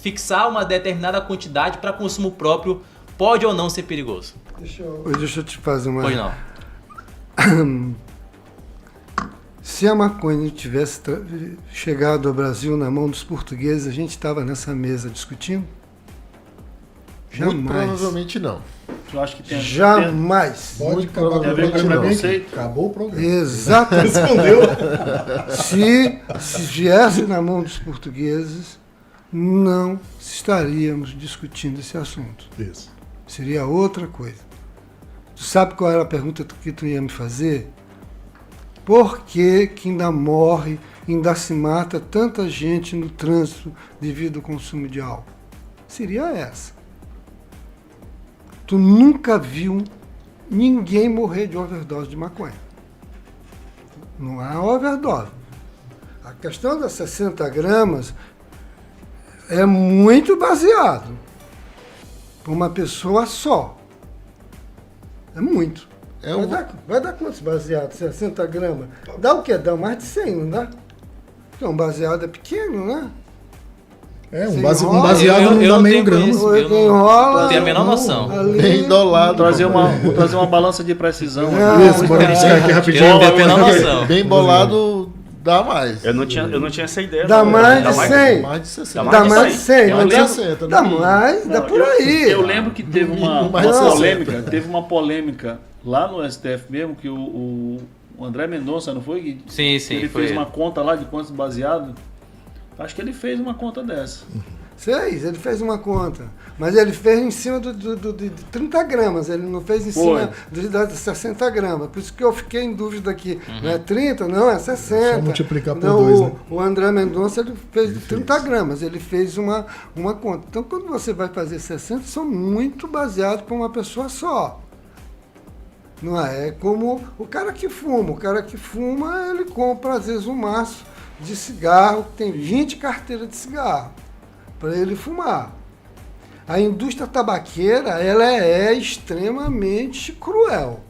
fixar uma determinada quantidade para consumo próprio pode ou não ser perigoso? Deixa eu te fazer uma... Pois não. Se a maconha tivesse chegado ao Brasil na mão dos portugueses, a gente estava nessa mesa discutindo? Jamais. Muito provavelmente não. Eu acho que tem Jamais. Pode Muito acabar com o provavelmente programa não. aqui. Acabou o programa. Exatamente. Respondeu. Se viesse na mão dos portugueses, não estaríamos discutindo esse assunto. Isso. Seria outra coisa. Tu sabe qual era a pergunta que tu ia me fazer? Por que ainda morre, ainda se mata tanta gente no trânsito devido ao consumo de álcool? Seria essa. Tu nunca viu ninguém morrer de overdose de maconha. Não há overdose. A questão das 60 gramas é muito baseado para uma pessoa só. É muito. Vai dar quantos baseados? 60 gramas? Dá o quê? Dá mais de 100, não dá? Então, um baseado é pequeno, né? Um baseado não dá meio grama. Não tenho a menor noção. Bem dolado. Vou trazer uma balança de precisão. Isso, bora buscar aqui rapidinho. Eu não tenho a menor noção. Bem bolado, dá mais. Eu não tinha essa ideia. Dá não. mais de 100. Mais de 60. Dá mais de 100. Mais de Dá 60. dá mais, dá por aí. Eu lembro que teve uma polêmica lá no STF mesmo, que o André Mendonça, não foi? Sim, Ele foi fez ele. uma conta lá de quantos baseados. Acho que ele fez uma conta dessa. Ele fez uma conta. Mas ele fez em cima de 30 gramas, ele não fez em cima de 60 gramas. Por isso que eu fiquei em dúvida aqui. Não é 30? Não, é 60. Só multiplicar por Então, 2, né? O André Mendonça ele fez de 30 gramas, ele fez uma conta. Então, quando você vai fazer 60, são muito baseados para uma pessoa só. Não é? É como o cara que fuma. O cara que fuma, ele compra às vezes um maço de cigarro, que tem 20 carteiras de cigarro, para ele fumar. A indústria tabaqueira, ela é extremamente cruel.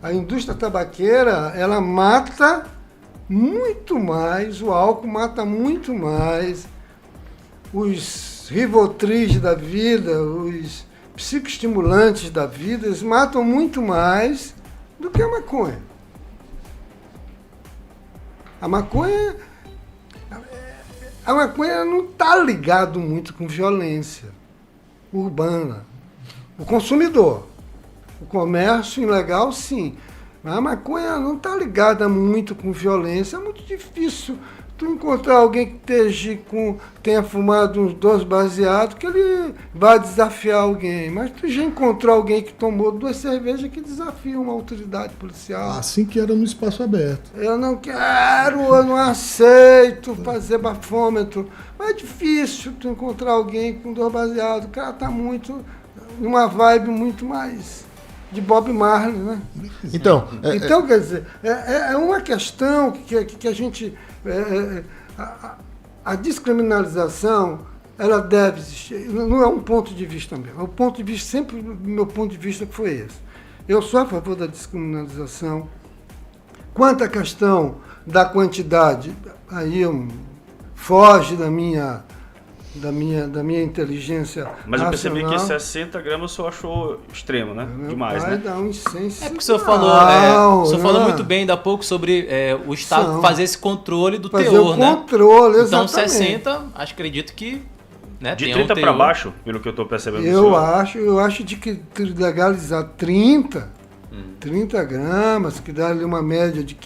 A indústria tabaqueira, ela mata muito mais, o álcool mata muito mais, os Rivotris da vida, os psicoestimulantes da vida, eles matam muito mais do que a maconha. A maconha não está ligado muito com violência urbana. O consumidor. O comércio ilegal, sim. Mas a maconha não está ligada muito com violência. É muito difícil tu encontrar alguém que tenha fumado uns 2 baseados, que ele vai desafiar alguém. Mas tu já encontrou alguém que tomou 2 cervejas que desafia uma autoridade policial. Assim que era no espaço aberto. Eu não quero, eu não aceito fazer bafômetro. Mas é difícil tu encontrar alguém com 2 baseados. O cara está muito numa vibe muito mais de Bob Marley, né? Então, quer dizer, é uma questão que a gente... a descriminalização, ela deve existir. Não é um ponto de vista meu. O ponto de vista, sempre o meu ponto de vista foi esse. Eu sou a favor da descriminalização. Quanto à questão da quantidade, aí foge da minha inteligência. Mas eu racional. percebi que 60 gramas o senhor achou extremo, né? Demais, né? Dá um incenso. É porque o senhor falou muito bem ainda há pouco sobre o Estado fazer esse controle do teor, né? Controle, então exatamente. 60, acredito que... Né, de 30 para baixo, pelo que eu estou percebendo. Eu acho de que legalizar 30 gramas, que dá ali uma média de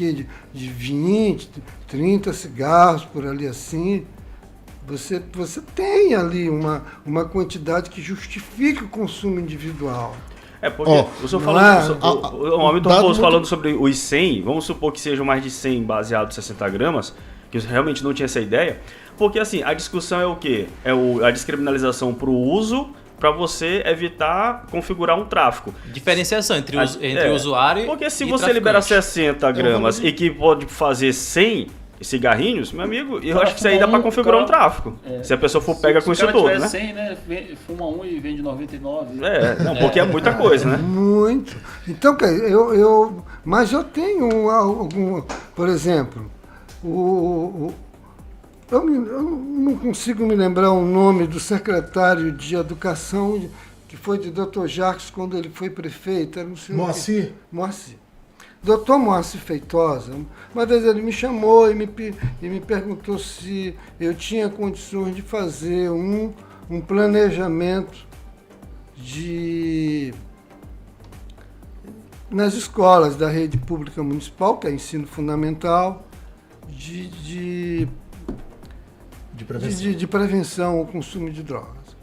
20, 30 cigarros por ali assim... Você tem ali uma quantidade que justifica o consumo individual. É, porque o senhor falando, o Hamilton Raposo falando sobre os 100, vamos supor que sejam mais de 100 baseados em 60 gramas, que eu realmente não tinha essa ideia, porque assim, a discussão é o quê? É a descriminalização para o uso, para você evitar configurar um tráfico. Diferenciação entre o usuário e porque se e você libera 60 gramas e que pode fazer 100 cigarrinhos, meu amigo, eu acho que isso aí dá para configurar um tráfico. Se a pessoa for pega com isso tudo, né? 100, né? Fuma um e vende 99. Porque é muita coisa, né? Muito. Então, mas eu tenho algum, por exemplo, eu não consigo me lembrar o nome do secretário de Educação, que foi de Dr. Jacques quando ele foi prefeito. Moacir. Doutor Moacir Feitosa, uma vez ele me chamou e me perguntou se eu tinha condições de fazer um planejamento nas escolas da rede pública municipal, que é ensino fundamental, de prevenção ao consumo de drogas.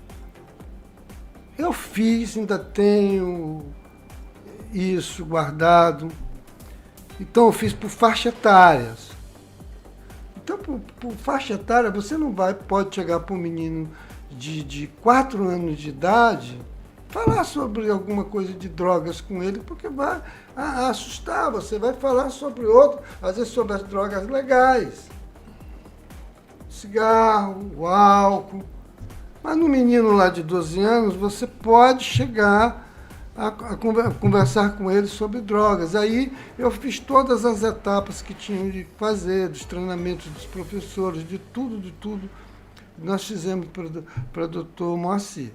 Eu fiz, ainda tenho isso guardado. Então eu fiz por faixa etárias. Então, por faixa etária, você não pode chegar para um menino de 4 anos de idade, falar sobre alguma coisa de drogas com ele, porque vai assustar. Você vai falar sobre outro, às vezes sobre as drogas legais. Cigarro, o álcool. Mas no menino lá de 12 anos, você pode chegar a conversar com ele sobre drogas. Aí eu fiz todas as etapas que tinham de fazer, dos treinamentos dos professores, de tudo. Nós fizemos para o doutor Moacir.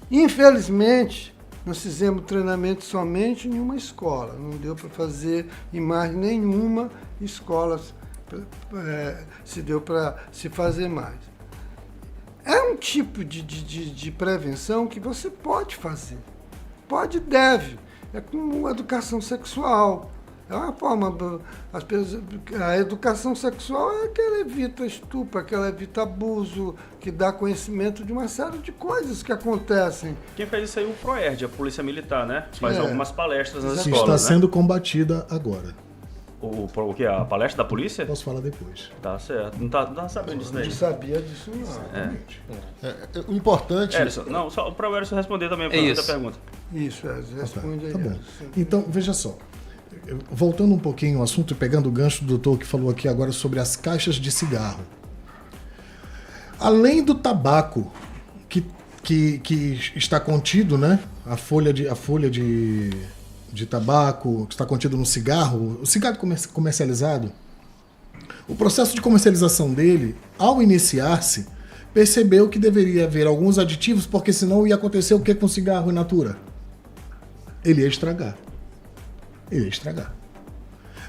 Infelizmente, nós fizemos treinamento somente em uma escola. Não deu para fazer em mais nenhuma escola, se deu para se fazer mais. É um tipo de prevenção que você pode fazer. Pode e deve. É como educação sexual. É uma forma... A educação sexual é que ela evita estupro, que ela evita abuso, que dá conhecimento de uma série de coisas que acontecem. Quem fez isso aí é o PROERD, a Polícia Militar, né? Faz algumas palestras nas que escolas, está sendo combatida agora. O que? A palestra da polícia? Posso falar depois. Tá certo. Não tá sabendo disso, né? Não sabia disso, não. O importante... Erison, não, só para o Erison responder também a outra pergunta. Isso, responde aí. Tá bom. Então, veja só. Voltando um pouquinho ao assunto e pegando o gancho do doutor que falou aqui agora sobre as caixas de cigarro. Além do tabaco que está contido, né? A folha de tabaco que está contido no cigarro, o cigarro comercializado, o processo de comercialização dele, ao iniciar-se, percebeu que deveria haver alguns aditivos, porque senão ia acontecer o que com o cigarro in natura? Ele ia estragar.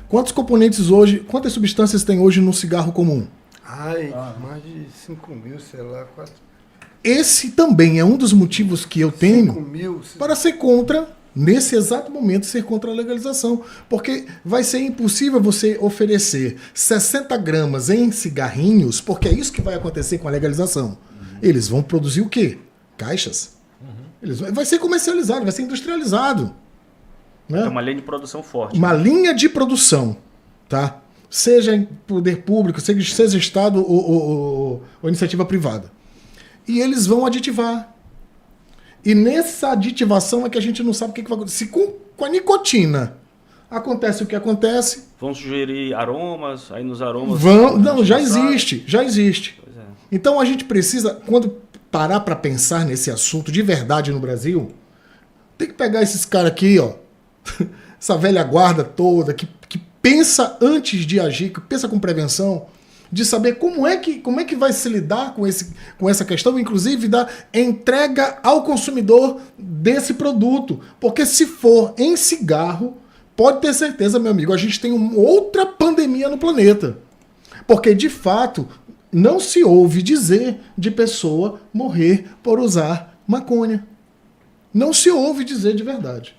Quantos componentes hoje, quantas substâncias tem hoje no cigarro comum? Mais de 5 mil, sei lá. 4... Esse também é um dos motivos que eu tenho 5 mil, para ser contra, nesse exato momento, ser contra a legalização. Porque vai ser impossível você oferecer 60 gramas em cigarrinhos, porque é isso que vai acontecer com a legalização. Eles vão produzir o quê? Caixas. Vai ser comercializado, vai ser industrializado. Né? É uma linha de produção forte. Uma linha de produção, tá? Seja em poder público, seja Estado ou iniciativa privada. E eles vão aditivar. E nessa aditivação é que a gente não sabe o que vai acontecer. Se com a nicotina acontece o que acontece... Vão sugerir aromas, aí nos aromas... Não, já existe. Pois é. Então a gente precisa, quando parar para pensar nesse assunto de verdade no Brasil, tem que pegar esses caras aqui, ó, essa velha guarda toda, que pensa antes de agir, que pensa com prevenção, de saber como é que vai se lidar com essa questão, inclusive da entrega ao consumidor desse produto. Porque se for em cigarro, pode ter certeza, meu amigo, a gente tem outra pandemia no planeta. Porque, de fato, não se ouve dizer de pessoa morrer por usar maconha. Não se ouve dizer de verdade.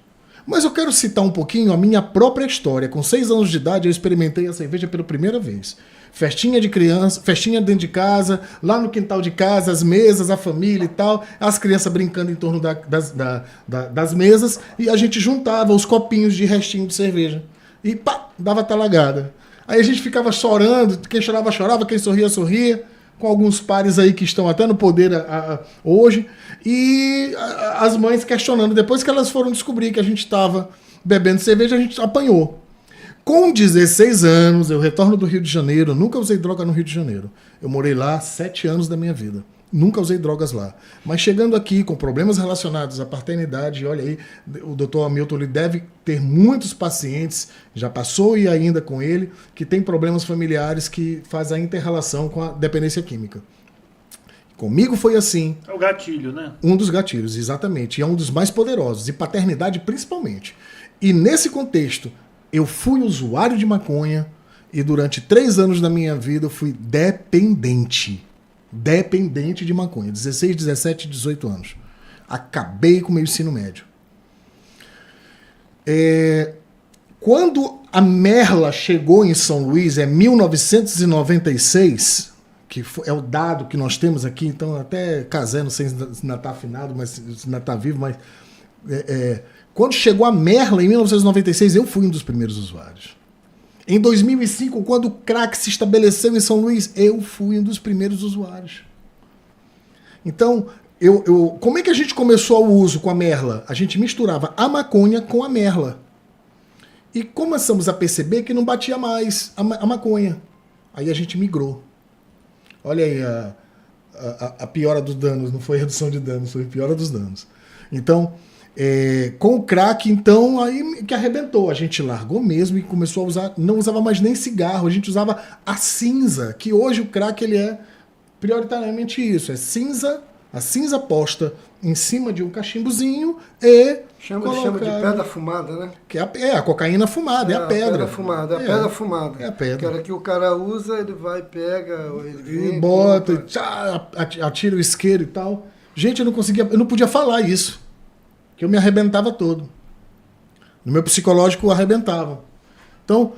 Mas eu quero citar um pouquinho a minha própria história. Com 6 anos de idade, eu experimentei a cerveja pela primeira vez. Festinha de criança, festinha dentro de casa, lá no quintal de casa, as mesas, a família e tal, as crianças brincando em torno das mesas, e a gente juntava os copinhos de restinho de cerveja. E pá, dava talagada. Aí a gente ficava chorando, quem chorava, chorava, quem sorria, sorria, com alguns pares aí que estão até no poder hoje, e as mães questionando. Depois que elas foram descobrir que a gente estava bebendo cerveja, a gente apanhou. Com 16 anos, eu retorno do Rio de Janeiro, nunca usei droga no Rio de Janeiro. Eu morei lá 7 anos da minha vida. Nunca usei drogas lá. Mas chegando aqui com problemas relacionados à paternidade, olha aí, o doutor Hamilton ele deve ter muitos pacientes, já passou e ainda com ele, que tem problemas familiares que faz a inter-relação com a dependência química. Comigo foi assim. É o gatilho, né? Um dos gatilhos, exatamente. E é um dos mais poderosos. E paternidade principalmente. E nesse contexto, eu fui usuário de maconha e durante 3 anos da minha vida eu fui dependente de maconha. 16, 17, 18 anos. Acabei com o meu ensino médio. Quando a Merla chegou em São Luís, 1996, que é o dado que nós temos aqui, então até Casé, não sei se ainda está afinado, mas se ainda está vivo, mas quando chegou a Merla, em 1996, eu fui um dos primeiros usuários. Em 2005, quando o crack se estabeleceu em São Luís, eu fui um dos primeiros usuários. Então, como é que a gente começou o uso com a Merla? A gente misturava a maconha com a Merla. E começamos a perceber que não batia mais a maconha. Aí a gente migrou. Olha aí a piora dos danos, não foi redução de danos, foi piora dos danos. Então, com o crack, então, aí que arrebentou. A gente largou mesmo e começou a usar, não usava mais nem cigarro, a gente usava a cinza, que hoje o crack ele é prioritariamente isso, é cinza, a cinza posta em cima de um cachimbozinho e chama de pedra fumada, né? Que é a cocaína fumada, é a pedra. Pedra fumada, pedra fumada. É a pedra. Que era que o cara usa, ele vai, pega, e bota, atira o isqueiro e tal. Gente, eu não podia falar isso. Que eu me arrebentava todo. No meu psicológico, eu arrebentava. Então,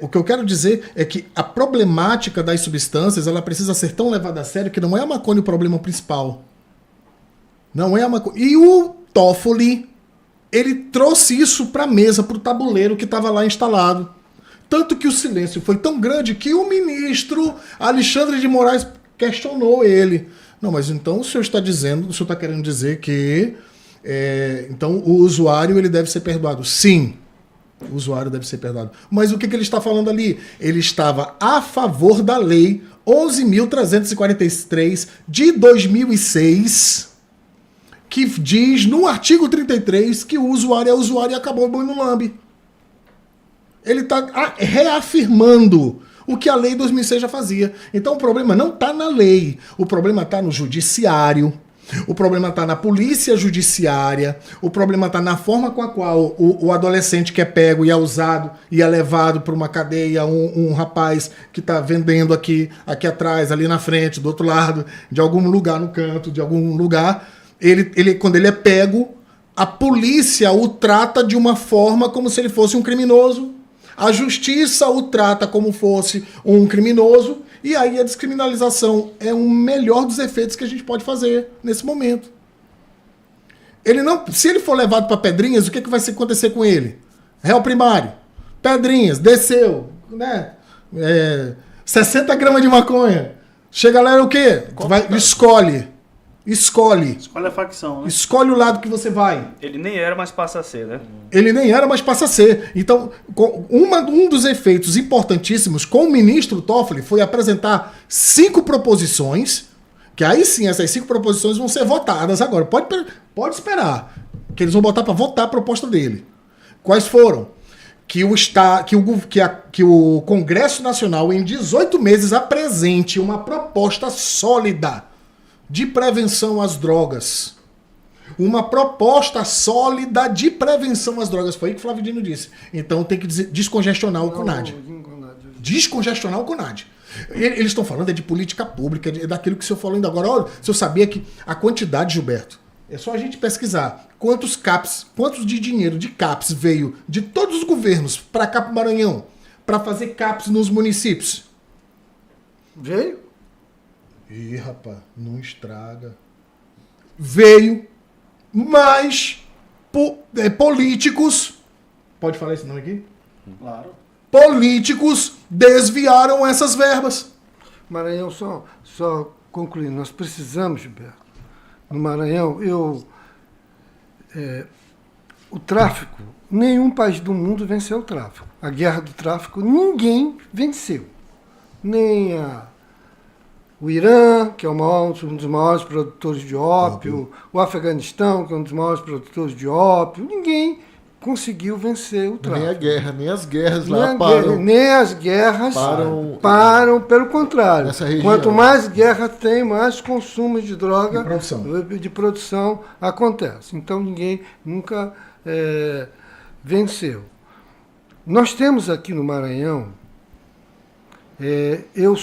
o que eu quero dizer é que a problemática das substâncias, ela precisa ser tão levada a sério que não é a maconha o problema principal. Não é a maconha. E o Toffoli, ele trouxe isso para a mesa, para o tabuleiro que estava lá instalado. Tanto que o silêncio foi tão grande que o ministro Alexandre de Moraes questionou ele. Não, mas então o senhor está querendo dizer que então o usuário ele deve ser perdoado. Sim, o usuário deve ser perdoado. Mas o que ele está falando ali? Ele estava a favor da lei 11.343 de 2006, que diz no artigo 33 que o usuário é usuário e acabou o boi no lambe. Ele está reafirmando o que a lei 2006 já fazia. Então o problema não está na lei, o problema está no judiciário. O problema está na polícia judiciária, o problema está na forma com a qual o adolescente que é pego e é usado e é levado para uma cadeia, um rapaz que está vendendo aqui atrás, ali na frente, do outro lado, de algum lugar no canto, de algum lugar, quando ele é pego, a polícia o trata de uma forma como se ele fosse um criminoso, a justiça o trata como fosse um criminoso, e aí a descriminalização é o melhor dos efeitos que a gente pode fazer nesse momento. Se ele for levado para Pedrinhas, o que vai acontecer com ele? Réu primário. Pedrinhas, desceu, né? 60 gramas de maconha. Chega lá, é o quê? Escolhe. Escolhe a facção, né? Escolhe o lado que você vai. Ele nem era, mas passa a ser, né? Ele nem era, mas passa a ser. Então, um dos efeitos importantíssimos com o ministro Toffoli foi apresentar 5 proposições, que aí sim, essas 5 proposições vão ser votadas agora. Pode esperar, que eles vão botar para votar a proposta dele. Quais foram? Que o Congresso Nacional, em 18 meses, apresente uma proposta sólida de prevenção às drogas. Uma proposta sólida de prevenção às drogas. Foi aí que o Flávio Dino disse. Então tem que descongestionar o CONAD. Descongestionar o CONAD. Eles estão falando de política pública, daquilo que o senhor falou ainda agora. Olha, o senhor sabia que a quantidade, Gilberto, é só a gente pesquisar quantos de dinheiro de CAPS veio de todos os governos para cá para o Maranhão para fazer CAPS nos municípios. Veio? Ih, rapaz, não estraga. Veio, mas políticos... Pode falar esse nome aqui? Claro. Políticos desviaram essas verbas. Maranhão, só concluindo, nós precisamos, Gilberto, no Maranhão, o tráfico, nenhum país do mundo venceu o tráfico. A guerra do tráfico, ninguém venceu. Nem o Irã, que é um dos maiores produtores de ópio, o Afeganistão, que é um dos maiores produtores de ópio, ninguém conseguiu vencer o tráfico. Nem as guerras lá param. Nem as guerras param, pelo contrário. Quanto mais guerra tem, mais consumo de droga, de produção acontece. Então ninguém nunca venceu. Nós temos aqui no Maranhão, eu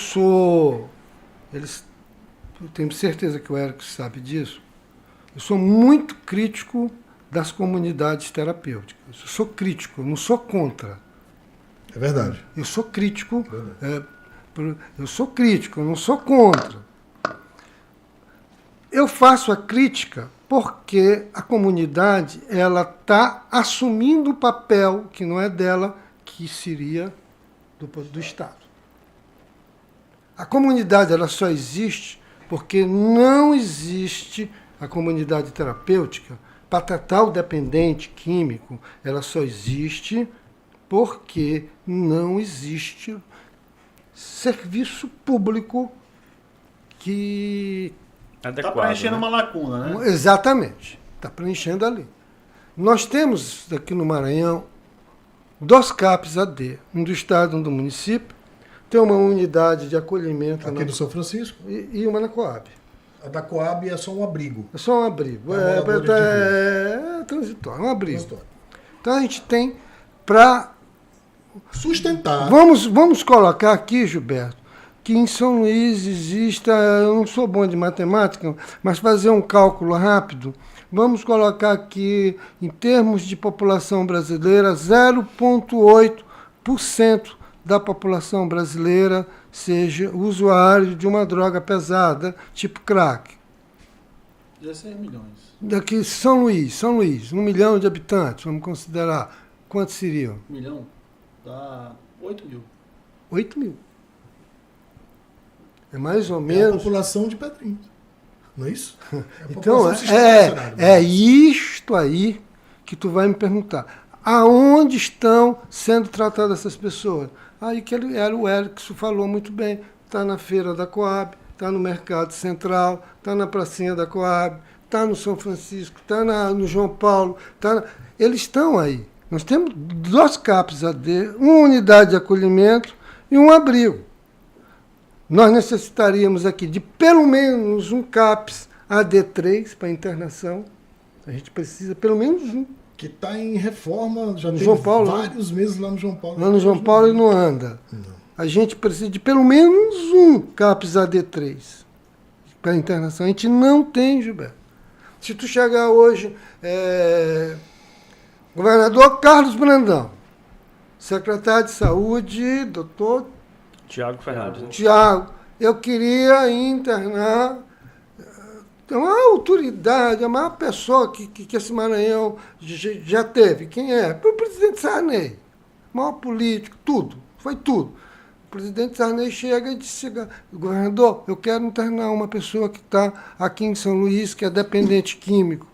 tenho certeza que o Érico sabe disso, Eu sou muito crítico das comunidades terapêuticas. Eu sou crítico, não sou contra. É verdade. Eu sou crítico, eu sou crítico, eu não sou contra. Eu faço a crítica porque a comunidade ela está assumindo um papel que não é dela, que seria do Estado. A comunidade ela só existe porque não existe a comunidade terapêutica para tratar o dependente químico. Ela só existe porque não existe serviço público que... Está preenchendo uma lacuna, né? Exatamente. Está preenchendo ali. Nós temos aqui no Maranhão 2 CAPs AD, um do Estado e um do município. Tem uma unidade de acolhimento... Aqui do São Francisco? E uma na Coab. A da Coab é só um abrigo. É só um abrigo. É transitório, é um abrigo. Transitório. Então a gente tem para... sustentar. Vamos colocar aqui, Gilberto, que em São Luís exista, eu não sou bom de matemática, mas fazer um cálculo rápido, vamos colocar aqui, em termos de população brasileira, 0,8% da população brasileira seja usuário de uma droga pesada, tipo crack. 16 milhões. Daqui, São Luís, 1 milhão de habitantes, vamos considerar. Quantos seriam? 1 milhão? Dá 8 mil. 8 mil. É mais ou É a menos... população de Pedrinhos. Não é isso? Então, é isto aí que tu vai me perguntar. Aonde estão sendo tratadas essas pessoas? Aí que era o Erickson falou muito bem. Está na feira da Coab, está no Mercado Central, está na pracinha da Coab, está no São Francisco, está no João Paulo. Eles estão aí. Nós temos 2 CAPs AD, uma unidade de acolhimento e um abrigo. Nós necessitaríamos aqui de pelo menos um CAPS AD3 para internação. A gente precisa pelo menos um. Que está em reforma, já tem vários meses lá no João Paulo. Lá no João Paulo e não anda. Não. A gente precisa de pelo menos um CAPS AD3 para internação. A gente não tem, Gilberto. Se tu chegar hoje, governador Carlos Brandão, secretário de Saúde, doutor Tiago Fernandes. Tiago, eu queria internar a maior autoridade, a maior pessoa que esse Maranhão já teve. Quem é? O presidente Sarney. O maior político, tudo. Foi tudo. O presidente Sarney chega e disse, governador, eu quero internar uma pessoa que está aqui em São Luís, que é dependente químico.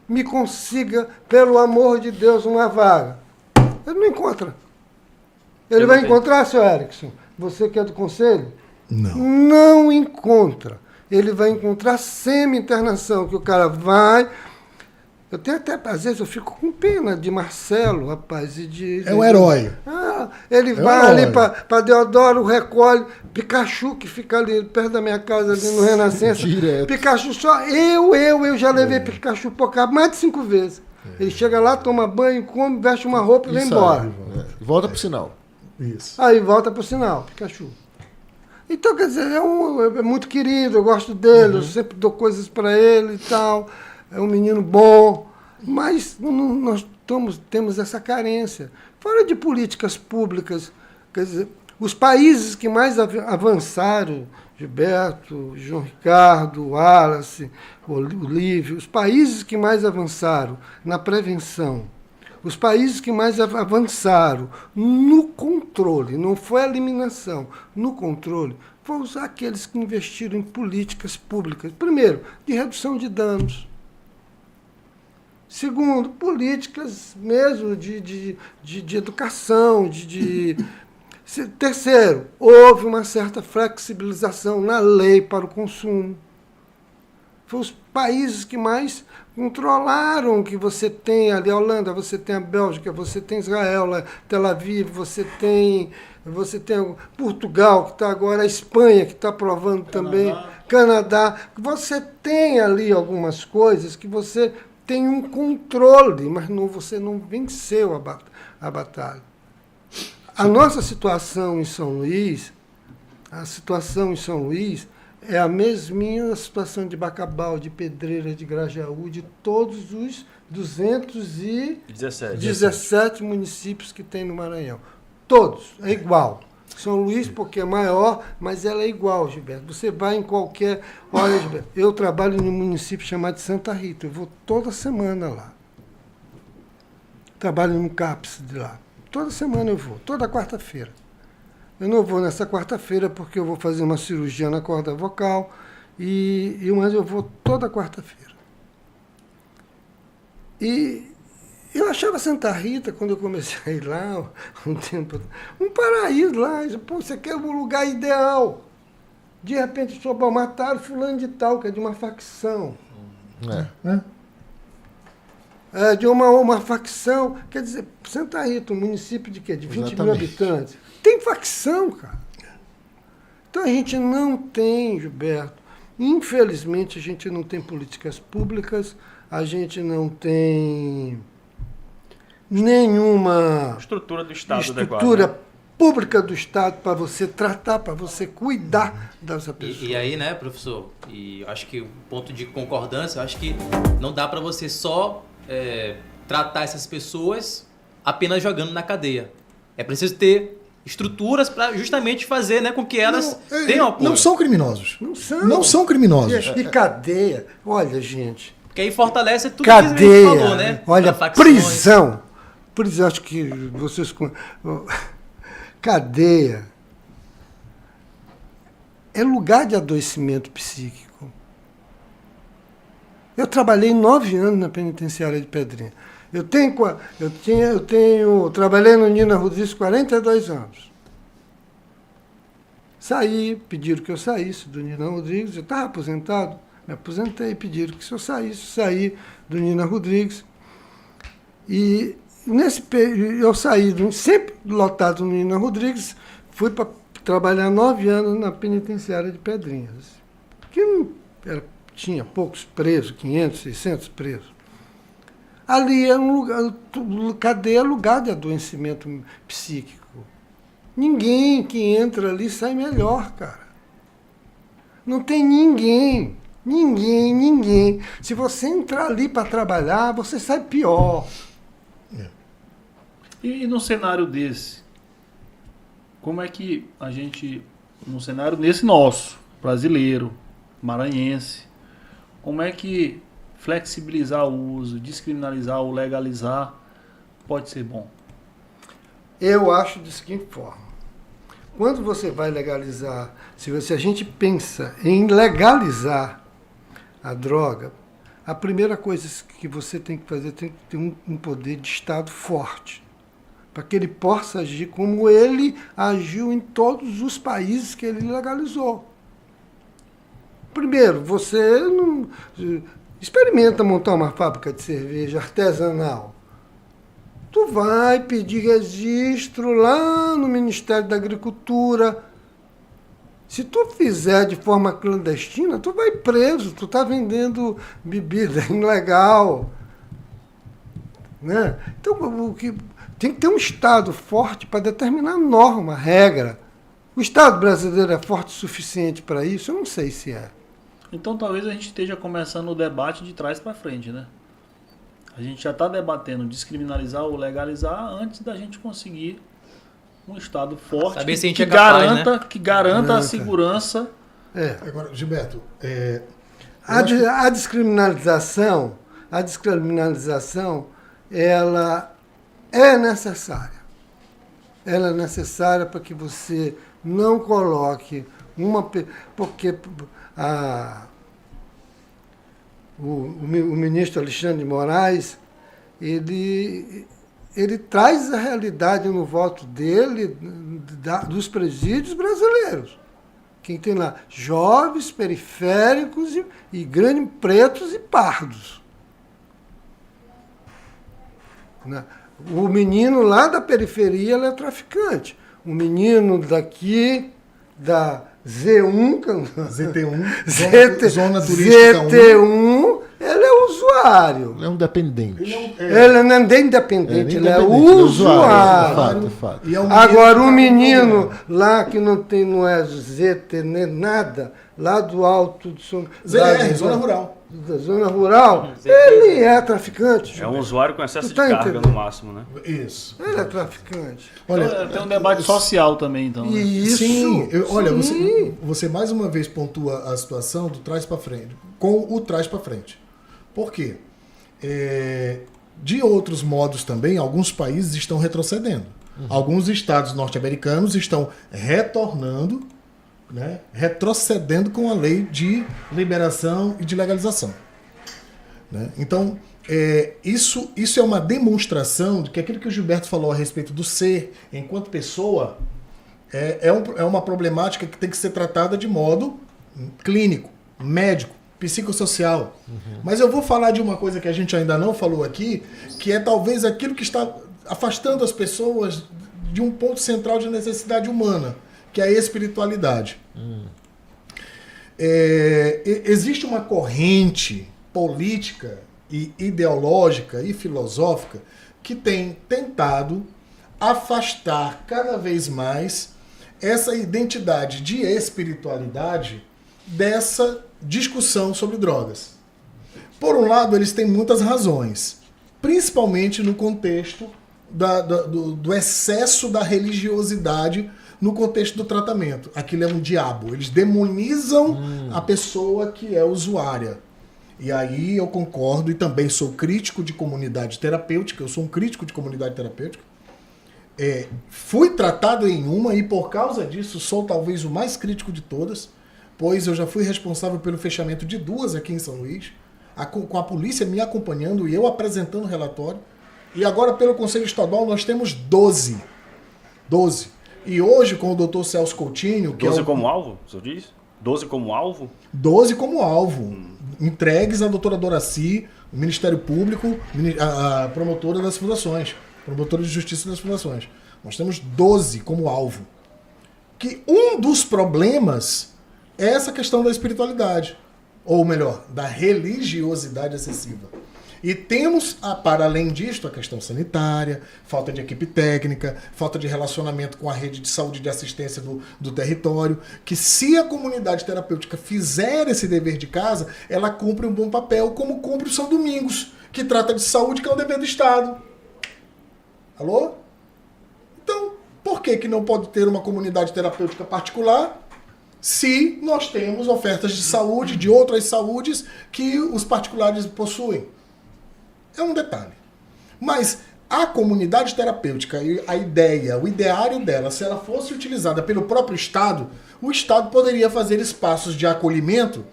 Me consiga, pelo amor de Deus, uma vaga. Ele não encontra. Ele vai encontrar, seu Erickson? Você que é do conselho? Não. Não encontra. Ele vai encontrar semi-internação, que o cara vai... Eu tenho até, às vezes, eu fico com pena de Marcelo, rapaz. É um herói. Ele vai ali para Deodoro, recolhe Pikachu, que fica ali perto da minha casa, ali no Renascença. Direto. Pikachu só... Eu já levei Pikachu por cá mais de 5 vezes. Ele chega lá, toma banho, come, veste uma roupa e vai embora. Volta pro sinal. Isso. Aí volta pro sinal, Pikachu. Então, quer dizer, é muito querido, eu gosto dele, eu sempre dou coisas para ele e tal. É um menino bom, mas nós temos essa carência. Fora de políticas públicas, quer dizer, os países que mais avançaram, Gilberto, João Ricardo, Wallace, Olívio, os países que mais avançaram na prevenção, os países que mais avançaram no controle, não foi a eliminação, no controle, foram aqueles que investiram em políticas públicas. Primeiro, de redução de danos. Segundo, políticas mesmo de educação. Terceiro, houve uma certa flexibilização na lei para o consumo. Foram os países que mais controlaram, que você tem ali a Holanda, você tem a Bélgica, você tem Israel, Tel Aviv, você tem Portugal, que está agora, a Espanha, que está aprovando também, Canadá. Você tem ali algumas coisas que você tem um controle, mas você não venceu a batalha. A nossa situação em São Luís, é a mesminha situação de Bacabal, de Pedreira, de Grajaú, de todos os 217 municípios que tem no Maranhão. Todos, é igual. São Luís, porque é maior, mas ela é igual, Gilberto. Você vai em qualquer... Olha, Gilberto, eu trabalho num município chamado Santa Rita. Eu vou toda semana lá. Trabalho no CAPS de lá. Toda semana eu vou, toda quarta-feira. Eu não vou nessa quarta-feira porque eu vou fazer uma cirurgia na corda vocal, mas eu vou toda quarta-feira. E eu achava Santa Rita, quando eu comecei a ir lá, um paraíso lá. Pô, você quer um lugar ideal. De repente, mataram fulano de tal, que é de uma facção. De uma facção. Quer dizer, Santa Rita, um município de quê? De 20 mil habitantes. Tem facção, cara. Então a gente não tem, Gilberto, infelizmente a gente não tem políticas públicas, a gente não tem nenhuma estrutura do Estado estrutura pública do Estado para você tratar, para você cuidar dessa pessoa. E aí, né, professor, e acho que o ponto de concordância, eu acho que não dá para você só tratar essas pessoas apenas jogando na cadeia. É preciso ter estruturas para justamente fazer, né, com que elas tenham apoio. Não são criminosos. Não são criminosos. E cadeia, olha, gente. Porque aí fortalece tudo cadeia, que a gente falou, né? Olha, prisão, acho que vocês... Cadeia é lugar de adoecimento psíquico. Eu trabalhei 9 anos na penitenciária de Pedrinha. Trabalhei no Nina Rodrigues 42 anos. Saí, pediram que eu saísse do Nina Rodrigues. Eu estava aposentado, me aposentei, pediram que eu saí do Nina Rodrigues. E nesse período, eu saí, sempre lotado no Nina Rodrigues, fui para trabalhar 9 anos na penitenciária de Pedrinhas. Que tinha poucos presos, 500, 600 presos. Ali é um lugar, cadeia é lugar de adoecimento psíquico. Ninguém que entra ali sai melhor, cara. Não tem ninguém. Se você entrar ali para trabalhar, você sai pior. E no cenário desse, como é que a gente, no cenário desse nosso, brasileiro, maranhense, como é que flexibilizar o uso, descriminalizar ou legalizar pode ser bom? Eu acho da seguinte forma. Quando você vai legalizar, se a gente pensa em legalizar a droga, a primeira coisa que você tem que fazer, tem que ter um poder de Estado forte, para que ele possa agir como ele agiu em todos os países que ele legalizou. Primeiro, você não experimenta montar uma fábrica de cerveja artesanal. Tu vai pedir registro lá no Ministério da Agricultura. Se tu fizer de forma clandestina, tu vai preso, tu está vendendo bebida ilegal. Né? Então, tem que ter um Estado forte para determinar norma, regra. O Estado brasileiro é forte o suficiente para isso? Eu não sei se é. Então talvez a gente esteja começando o debate de trás para frente, né? A gente já está debatendo descriminalizar ou legalizar antes da gente conseguir um Estado forte que garanta a segurança. Agora, Gilberto, a descriminalização, ela é necessária. Ela é necessária para que você não coloque porque o ministro Alexandre de Moraes, ele traz a realidade no voto dele dos presídios brasileiros. Quem tem lá? Jovens, periféricos e grandes pretos e pardos. O menino lá da periferia ele é traficante. O menino daqui da ZT1, Zona Turística ZT1, ele é usuário. usuário. É um dependente. Ele não é nem dependente, ele é usuário. Fato. E é um menino Agora, que um tá menino procurando. lá que não é ZT nem nada, lá do alto de São... ZR, Zona Rural. Da zona rural, ele é traficante. É um usuário com excesso Tu de tá carga entendendo? no máximo, né? Isso. Ele é traficante. Olha, Tem um debate social também, então. Né? Isso. sim, olha, sim. você mais uma vez pontua a situação do trás para frente, com o trás para frente. Por quê? De outros modos também, alguns países estão retrocedendo. Alguns estados norte-americanos estão retornando, né, retrocedendo com a lei de liberação e de legalização. Né? Então, isso é uma demonstração de que aquilo que o Gilberto falou a respeito do ser enquanto pessoa é uma problemática que tem que ser tratada de modo clínico, médico, psicossocial. Mas eu vou falar de uma coisa que a gente ainda não falou aqui, que é talvez aquilo que está afastando as pessoas de um ponto central de necessidade humana, que é a espiritualidade. Existe uma corrente política e ideológica e filosófica que tem tentado afastar cada vez mais essa identidade de espiritualidade dessa discussão sobre drogas. Por um lado, eles têm muitas razões, principalmente no contexto do excesso da religiosidade no contexto do tratamento. Aquilo é um diabo. Eles demonizam a pessoa que é usuária. E aí eu concordo e também sou crítico de comunidade terapêutica. Eu sou um crítico de comunidade terapêutica. Fui tratado em uma e por causa disso sou talvez o mais crítico de todas, pois eu já fui responsável pelo fechamento de 2 aqui em São Luís, com a polícia me acompanhando e eu apresentando o relatório. E agora pelo Conselho Estadual nós temos 12. E hoje com o Dr. Celso Coutinho... 12 como alvo, o senhor diz? 12 como alvo? 12 como alvo. Entregues à doutora Doraci, o Ministério Público, a promotora das fundações, promotora de justiça das fundações. Nós temos 12 como alvo. Que um dos problemas é essa questão da espiritualidade. Ou melhor, da religiosidade excessiva. E temos, para além disto, a questão sanitária, falta de equipe técnica, falta de relacionamento com a rede de saúde e de assistência do território, que se a comunidade terapêutica fizer esse dever de casa, ela cumpre um bom papel, como cumpre o São Domingos, que trata de saúde, que é um dever do Estado. Alô? Então, por que não pode ter uma comunidade terapêutica particular se nós temos ofertas de saúde, de outras saúdes, que os particulares possuem? É um detalhe. Mas a comunidade terapêutica, a ideia, o ideário dela, se ela fosse utilizada pelo próprio Estado, o Estado poderia fazer espaços de acolhimento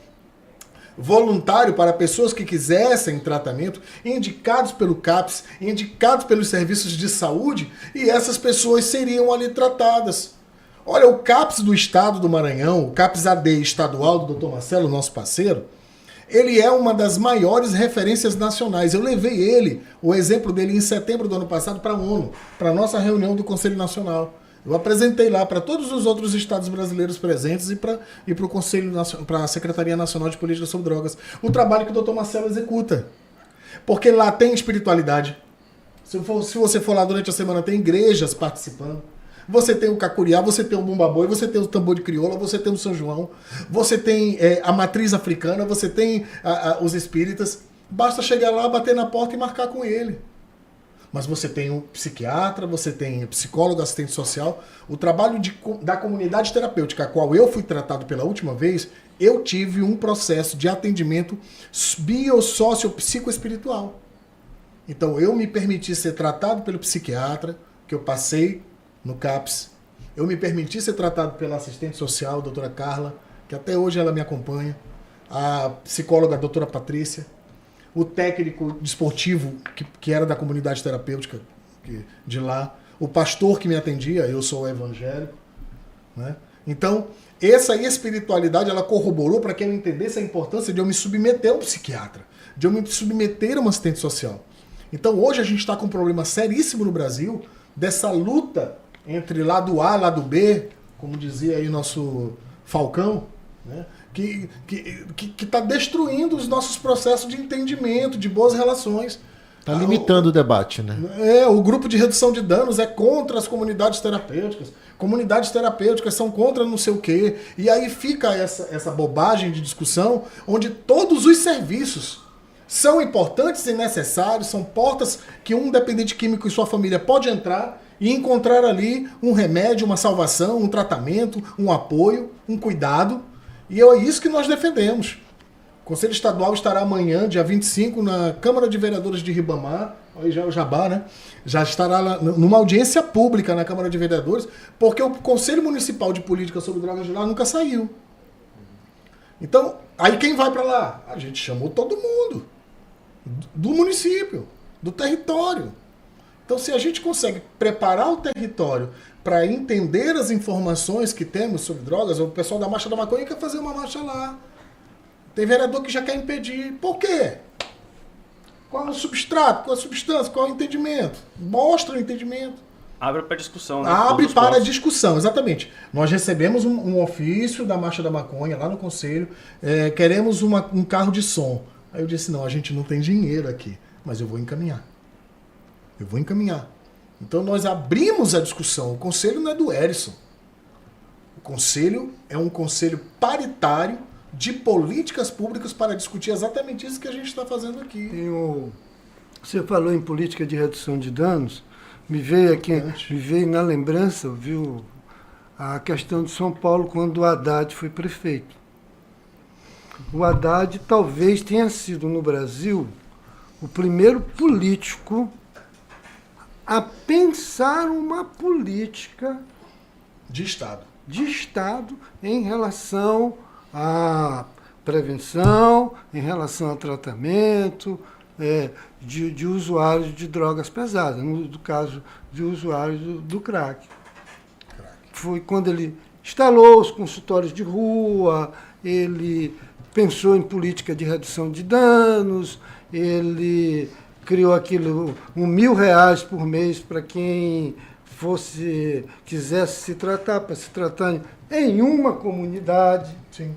voluntário para pessoas que quisessem tratamento, indicados pelo CAPS, indicados pelos serviços de saúde, e essas pessoas seriam ali tratadas. Olha, o CAPS do Estado do Maranhão, o CAPS AD estadual do Dr. Marcelo, nosso parceiro, ele é uma das maiores referências nacionais. Eu levei o exemplo dele em setembro do ano passado para a ONU, para a nossa reunião do Conselho Nacional. Eu apresentei lá para todos os outros estados brasileiros presentes e para o Conselho, para a Secretaria Nacional de Política sobre Drogas, o trabalho que o Dr. Marcelo executa. Porque lá tem espiritualidade. Se você for lá durante a semana, tem igrejas participando. Você tem o Cacuriá, você tem o Bumbaboi, você tem o tambor de crioula, você tem o São João, você tem a matriz africana, você tem os espíritas. Basta chegar lá, bater na porta e marcar com ele. Mas você tem um psiquiatra, você tem psicólogo, assistente social. O trabalho da comunidade terapêutica, a qual eu fui tratado pela última vez, eu tive um processo de atendimento biossocio-psicoespiritual. Então eu me permiti ser tratado pelo psiquiatra, que eu passei no CAPS. Eu me permiti ser tratado pela assistente social, a doutora Carla, que até hoje ela me acompanha, a psicóloga, a doutora Patrícia, o técnico desportivo, que era da comunidade terapêutica de lá, o pastor que me atendia, eu sou evangélico. Né? Então, essa espiritualidade, ela corroborou para que eu entendesse a importância de eu me submeter ao psiquiatra, de eu me submeter a um assistente social. Então, hoje a gente está com um problema seríssimo no Brasil, dessa luta entre lado A e lado B, como dizia aí nosso Falcão, né? que está destruindo os nossos processos de entendimento, de boas relações. Está limitando o debate, né? O grupo de redução de danos é contra as comunidades terapêuticas. Comunidades terapêuticas são contra não sei o quê. E aí fica essa bobagem de discussão onde todos os serviços são importantes e necessários, são portas que um dependente químico e sua família pode entrar e encontrar ali um remédio, uma salvação, um tratamento, um apoio, um cuidado. E é isso que nós defendemos. O Conselho Estadual estará amanhã, dia 25, na Câmara de Vereadores de Ribamar, aí já é o Jabá, né? Já estará lá numa audiência pública na Câmara de Vereadores, porque o Conselho Municipal de Política sobre Drogas de lá nunca saiu. Então, aí quem vai para lá? A gente chamou todo mundo. Do município, do território. Então, se a gente consegue preparar o território para entender as informações que temos sobre drogas, o pessoal da Marcha da Maconha quer fazer uma marcha lá. Tem vereador que já quer impedir. Por quê? Qual é o substrato? Qual é a substância? Qual é o entendimento? Mostra o entendimento. Abre para discussão, né? Abre para discussão, exatamente. Nós recebemos um ofício da Marcha da Maconha lá no Conselho. Queremos um carro de som. Aí eu disse, não, a gente não tem dinheiro aqui, mas eu vou encaminhar. Então nós abrimos a discussão. O Conselho não é do Erison. O Conselho é um conselho paritário de políticas públicas para discutir exatamente isso que a gente está fazendo aqui. Você falou em política de redução de danos, me veio na lembrança, viu, a questão de São Paulo quando o Haddad foi prefeito. O Haddad talvez tenha sido no Brasil o primeiro político a pensar uma política de Estado em relação à prevenção, em relação ao tratamento de usuários de drogas pesadas, no caso de usuários do crack. Foi quando ele instalou os consultórios de rua, ele pensou em política de redução de danos, ele criou aquilo, R$1.000 por mês para quem quisesse se tratar, para se tratar em uma comunidade. Sim.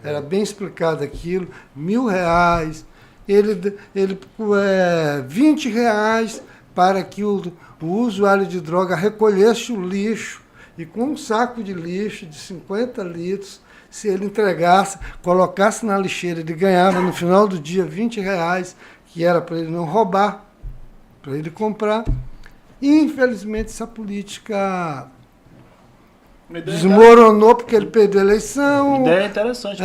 Era bem explicado aquilo, R$1.000, ele R$20 para que o usuário de droga recolhesse o lixo, e com um saco de lixo de 50 litros, se ele entregasse, colocasse na lixeira, ele ganhava no final do dia R$20, que era para ele não roubar, para ele comprar. E, infelizmente, essa política desmoronou porque ele perdeu a eleição. Ideia interessante.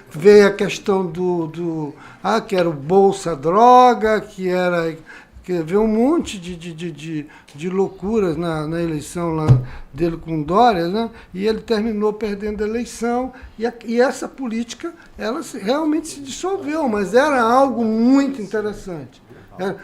Veio a questão que era o Bolsa Droga, que veio um monte de loucuras na eleição lá dele com Dória, né? E ele terminou perdendo a eleição, e essa política ela realmente se dissolveu, mas era algo muito interessante.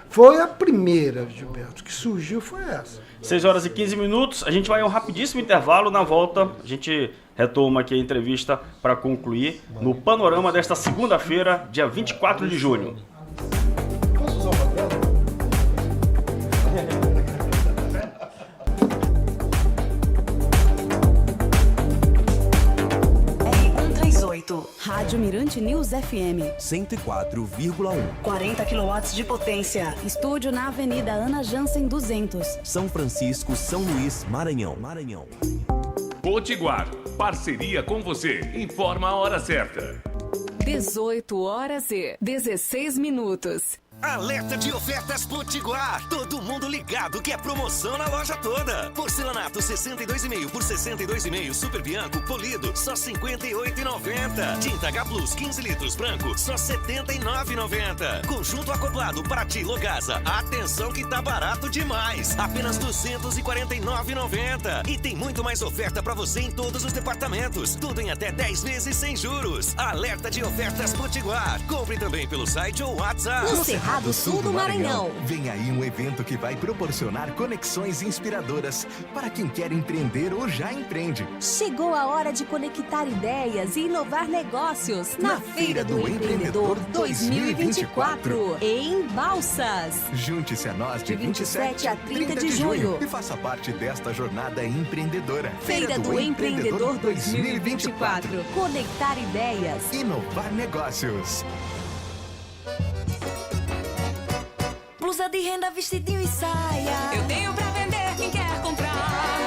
Foi a primeira, Gilberto, que surgiu, foi essa. 6h15, a gente vai a um rapidíssimo intervalo. Na volta a gente retoma aqui a entrevista para concluir no panorama desta segunda-feira, dia 24 de junho. Posso usar o papel? Rádio Mirante News FM 104,1. 40 kW de potência. Estúdio na Avenida Ana Jansen 200. São Francisco, São Luís, Maranhão. Potiguar, parceria com você. Informa a hora certa. 18h16. Alerta de ofertas Potiguar. Todo mundo ligado que é promoção na loja toda. Porcelanato 62,5 por 62,5 Super Bianco polido, só R$ 58,90. Tinta H Plus 15 litros branco, só R$ 79,90. Conjunto acoplado Prati Logasa. Atenção que tá barato demais. Apenas R$ 249,90. E tem muito mais oferta pra você em todos os departamentos. Tudo em até 10 vezes sem juros. Alerta de ofertas Potiguar. Compre também pelo site ou WhatsApp. No Cerrado Sul do Maranhão. Vem aí um evento que vai proporcionar conexões inspiradoras para quem quer empreender ou já empreende. Chegou a hora de conectar ideias e inovar negócios na Feira do Empreendedor 2024 em Balsas. Junte-se a nós de 27 a 30 de junho e faça parte desta jornada empreendedora. Feira do Empreendedor 2024. Conectar ideias. Inovar negócios. Blusa de renda, vestidinho e saia. Eu tenho pra vender, quem quer comprar?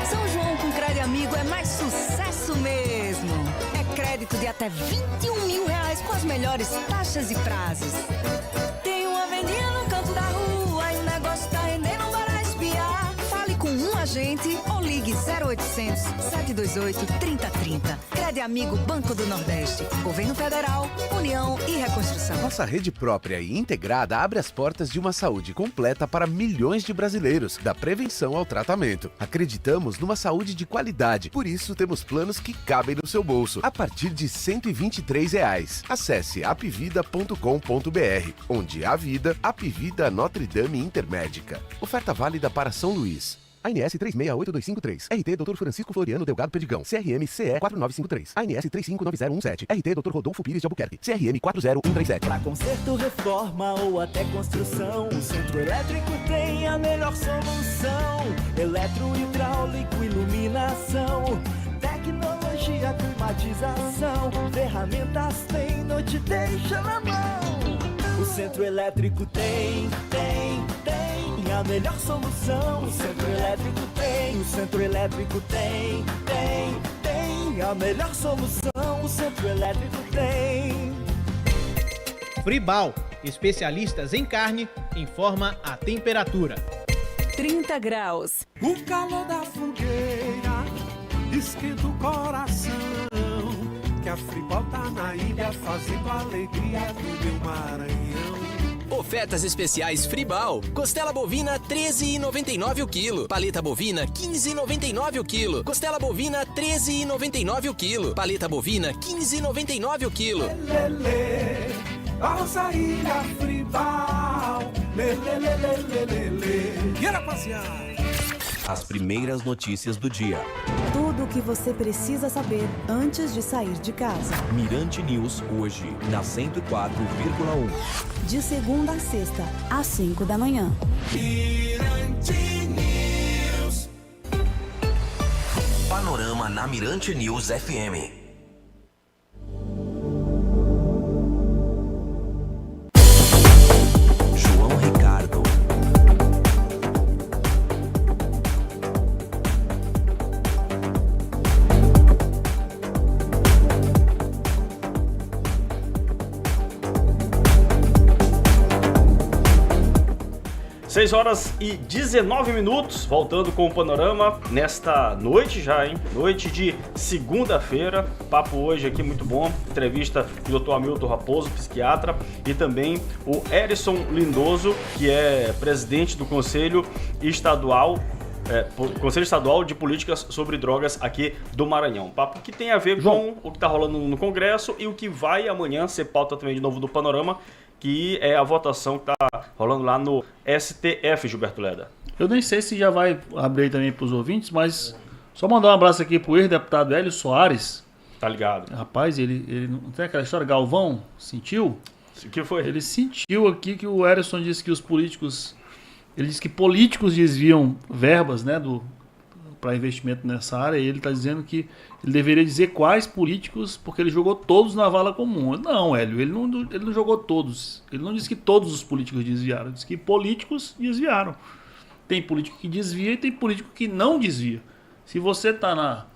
São João com Crédito Amigo é mais sucesso mesmo. É crédito de até 21 mil reais com as melhores taxas e prazos. Tem uma vendinha no canto da rua e o negócio tá rendendo para espiar. Fale com um agente ou ligue 0800 728 3030. Crédito Amigo Banco do Nordeste. Governo Federal, União e Reconstrução. Nossa rede própria e integrada abre as portas de uma saúde completa para milhões de brasileiros, da prevenção ao tratamento. Acreditamos numa saúde de qualidade, por isso temos planos que cabem no seu bolso, a partir de R$ 123. Acesse apvida.com.br, onde a vida, Apvida Notre Dame Intermédica. Oferta válida para São Luís. ANS 368253. RT Dr. Francisco Floriano Delgado Perdigão. CRM CE 4953. ANS 359017. RT Dr. Rodolfo Pires de Albuquerque. CRM 40137. Para conserto, reforma ou até construção, o Centro Elétrico tem a melhor solução. Eletro, hidráulico, iluminação, tecnologia, climatização, ferramentas tem, não te deixa na mão. O Centro Elétrico tem a melhor solução. O Centro Elétrico tem, o Centro Elétrico tem a melhor solução. O Centro Elétrico tem. Fribal, especialistas em carne, informa a temperatura. 30 graus. O calor da fogueira esquenta o coração, que a Fribal tá na ilha fazendo a alegria do meu Maranhão. Ofertas especiais Fribal. Costela bovina 13,99 o quilo. Paleta bovina 15,99 o quilo. Costela bovina 13,99 o quilo. Paleta bovina 15,99 o quilo. Lelê, nossa ilha Fribal. Lelê, queira passear. As primeiras notícias do dia. Tudo o que você precisa saber antes de sair de casa. Mirante News hoje, na 104,1. De segunda a sexta, às 5 da manhã. Mirante News. Panorama na Mirante News FM. João Ricardo. Seis horas e 19 minutos, voltando com o panorama nesta noite já, hein? Noite de segunda-feira, papo hoje aqui muito bom, entrevista do Dr. Hamilton Raposo, psiquiatra, e também o Erison Lindoso, que é presidente do Conselho Estadual de Políticas sobre Drogas aqui do Maranhão. Papo que tem a ver com o que está rolando no Congresso e o que vai amanhã ser pauta também de novo do panorama, que é a votação que está rolando lá no STF, Gilberto Leda. Eu nem sei se já vai abrir também para os ouvintes, mas só mandar um abraço aqui para o ex-deputado Hélio Soares. Tá ligado? Rapaz, ele não tem aquela história, Galvão sentiu? O que foi? Ele sentiu aqui que o Erison disse que os políticos... Ele disse que políticos desviam verbas, né, para investimento nessa área, e ele está dizendo que ele deveria dizer quais políticos, porque ele jogou todos na vala comum. Não, Hélio, ele não jogou todos. Ele não disse que todos os políticos desviaram, ele disse que políticos desviaram. Tem político que desvia e tem político que não desvia. Se você está na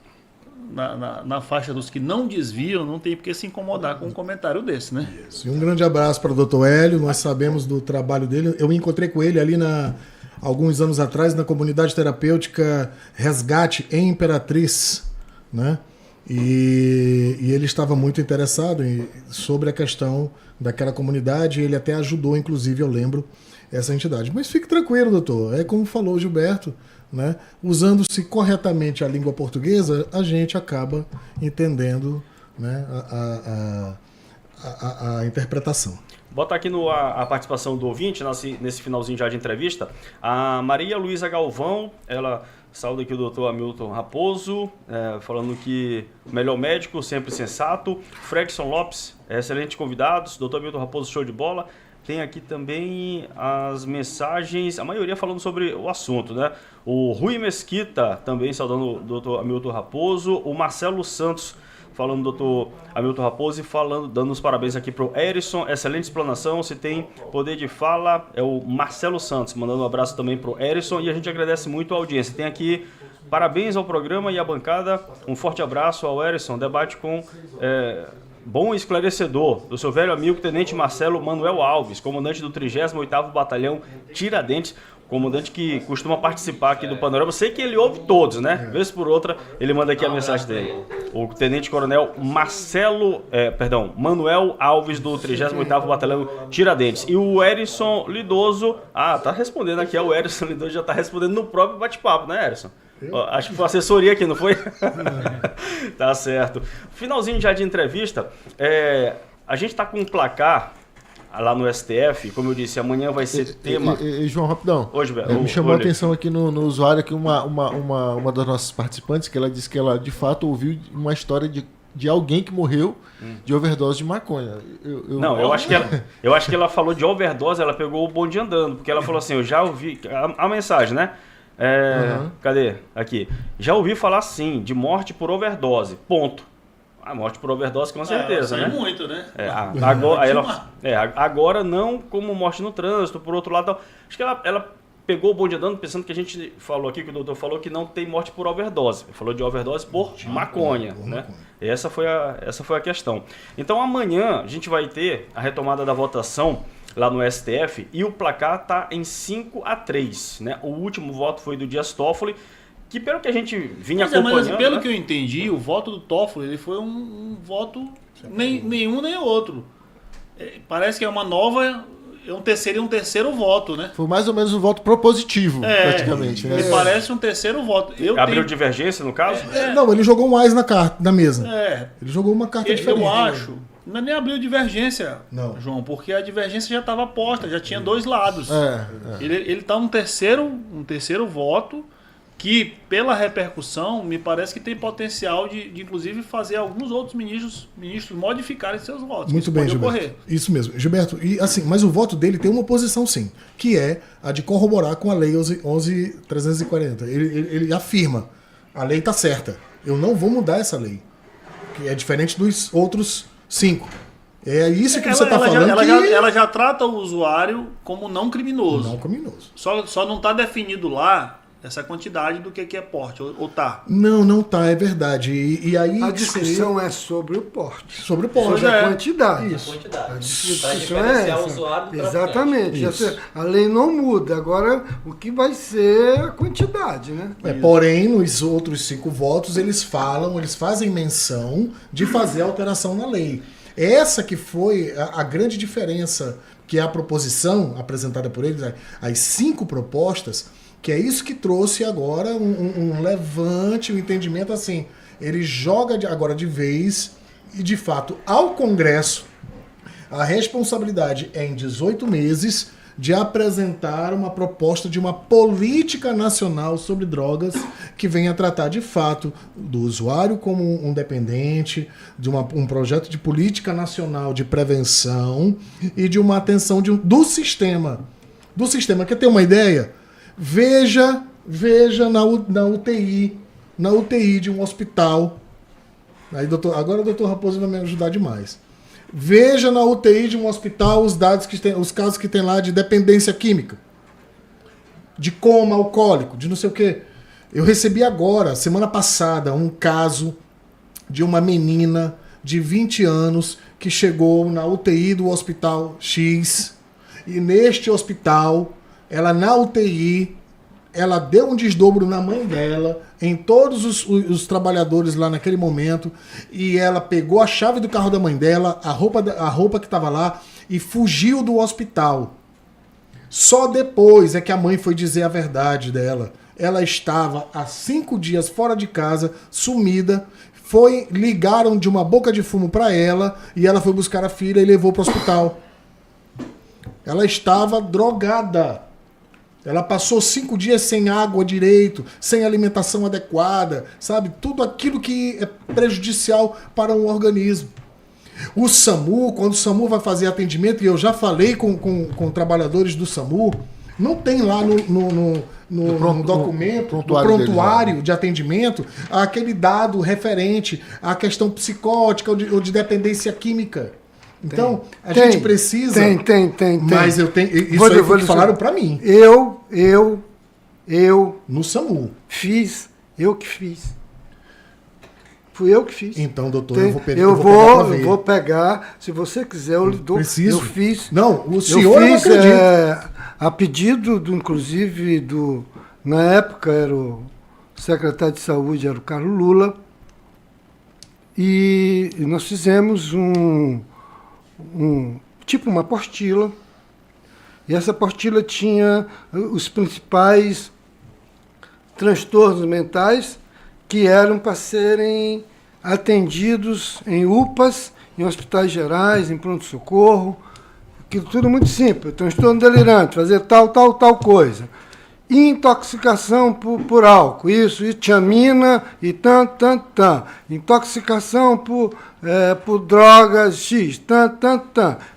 faixa dos que não desviam, não tem por que se incomodar com um comentário desse, né? Isso. E um grande abraço para o Dr. Hélio, nós sabemos do trabalho dele. Eu me encontrei com ele ali alguns anos atrás na comunidade terapêutica Resgate em Imperatriz, né? E ele estava muito interessado sobre a questão daquela comunidade, ele até ajudou, inclusive, eu lembro, essa entidade. Mas fique tranquilo, doutor, é como falou o Gilberto, né? Usando-se corretamente a língua portuguesa, a gente acaba entendendo, né, a interpretação. botar aqui a participação do ouvinte nesse finalzinho já de entrevista. A Maria Luísa Galvão, ela saúda aqui o doutor Hamilton Raposo, falando que o melhor médico, sempre sensato. Fredson Lopes, excelentes convidados. Doutor Hamilton Raposo, show de bola. Tem aqui também as mensagens, a maioria falando sobre o assunto, né? O Rui Mesquita também saudando o doutor Hamilton Raposo. O Marcelo Santos falando do doutor Hamilton Raposo e dando os parabéns aqui pro Erison. Excelente explanação, se tem poder de fala, é o Marcelo Santos, mandando um abraço também pro Erison. E a gente agradece muito a audiência. Tem aqui parabéns ao programa e à bancada. Um forte abraço ao Erison. Debate com... bom e esclarecedor, do seu velho amigo Tenente Marcelo Manuel Alves, comandante do 38º Batalhão Tiradentes, comandante que costuma participar aqui do Panorama. Sei que ele ouve todos, né? Vez por outra, ele manda aqui a mensagem dele. O Tenente Coronel Manuel Alves, do 38º Batalhão Tiradentes. E o Erison Lidoso, tá respondendo aqui, o Erison Lidoso já tá respondendo no próprio bate-papo, né, Erison? Acho que foi assessoria aqui, não foi? Tá certo. Finalzinho já de entrevista. A gente tá com um placar lá no STF, como eu disse, amanhã vai ser tema... João, rapidão. Hoje, me chamou a atenção aqui no usuário que uma das nossas participantes, que ela disse que ela de fato ouviu uma história de alguém que morreu de overdose de maconha. Eu acho que ela falou de overdose, ela pegou o bonde andando, porque ela falou assim, eu já ouvi... A mensagem, né? Cadê? Aqui. Já ouvi falar sim, de morte por overdose. Ponto. A morte por overdose, com certeza, né? Muito, né? Agora não como morte no trânsito, por outro lado. Acho que ela pegou o bonde andando pensando que a gente falou aqui, que o doutor falou que não tem morte por overdose. Ele falou de overdose por maconha, né? Essa foi a questão. Então amanhã a gente vai ter a retomada da votação lá no STF e o placar está em 5-3, né? O último voto foi do Dias Toffoli, que pelo que a gente vinha acompanhando... Mas pelo que eu entendi, o voto do Toffoli ele foi um voto nenhum nem outro. Parece que é uma nova... um terceiro voto, né? Foi mais ou menos um voto propositivo, praticamente. Né? Me parece um terceiro voto. Abriu divergência, no caso? Não, ele jogou mais na mesa. Ele jogou uma carta diferente. Eu acho... Não nem abriu divergência, João, porque a divergência já estava posta, já tinha dois lados. Ele está um terceiro voto que, pela repercussão, me parece que tem potencial de inclusive, fazer alguns outros ministros modificarem seus votos. Muito bem, Gilberto. Isso mesmo. Gilberto, mas o voto dele tem uma posição, sim, que é a de corroborar com a Lei 11.340. Ele afirma, a lei está certa, eu não vou mudar essa lei, que é diferente dos outros 5. É isso que você está falando. Ela já trata o usuário como não criminoso. Não criminoso. Só não está definido lá essa quantidade do que é porte, ou tá? Não tá, é verdade. E aí a discussão é sobre o porte. Sobre o porte. Sobre a quantidade. Isso. A discussão é essa. Exatamente. A lei não muda. Agora, o que vai ser a quantidade, né? Porém, nos outros 5 votos, eles fazem menção de fazer alteração na lei. Essa que foi a grande diferença, que é a proposição apresentada por eles, as 5 propostas, que é isso que trouxe agora um levante, um entendimento assim. Ele joga agora de vez e, de fato, ao Congresso, a responsabilidade é em 18 meses de apresentar uma proposta de uma política nacional sobre drogas que venha tratar, de fato, do usuário como um dependente, de um projeto de política nacional de prevenção e de uma atenção do sistema. Do sistema. Quer ter uma ideia? Veja na UTI de um hospital. Aí, agora o doutor Raposo vai me ajudar demais. Veja na UTI de um hospital os casos que tem lá de dependência química, de coma alcoólico, de não sei o quê. Eu recebi agora, semana passada, um caso de uma menina de 20 anos que chegou na UTI do hospital X, e neste hospital, ela na UTI, ela deu um desdobro na mãe dela, em todos os trabalhadores lá naquele momento, e ela pegou a chave do carro da mãe dela, a roupa que estava lá, e fugiu do hospital. Só depois é que a mãe foi dizer a verdade dela. Ela estava há 5 dias fora de casa, sumida, ligaram de uma boca de fumo para ela, e ela foi buscar a filha e levou para o hospital. ela estava drogada. Ela passou 5 dias sem água direito, sem alimentação adequada, sabe? Tudo aquilo que é prejudicial para um organismo. O SAMU, quando o SAMU vai fazer atendimento, e eu já falei com trabalhadores do SAMU, não tem lá no documento, no prontuário de atendimento, aquele dado referente à questão psicótica ou de dependência química. Então, a gente precisa... Tem. Mas eu tenho... Isso aí foi o que falaram pra mim. Eu... No SAMU. Eu que fiz. Fui eu que fiz. Então, doutor, eu vou pegar, se você quiser, eu lhe dou. Preciso. Eu fiz. Não, o senhor eu fiz, não acredita. A pedido, inclusive, na época era o secretário de saúde, era o Carlos Lula, e nós fizemos tipo uma apostila, e essa apostila tinha os principais transtornos mentais que eram para serem atendidos em UPAs, em hospitais gerais, em pronto-socorro, aquilo tudo muito simples, transtorno delirante, fazer tal coisa. Intoxicação por álcool, isso, tiamina e tan. Intoxicação por drogas X, tan.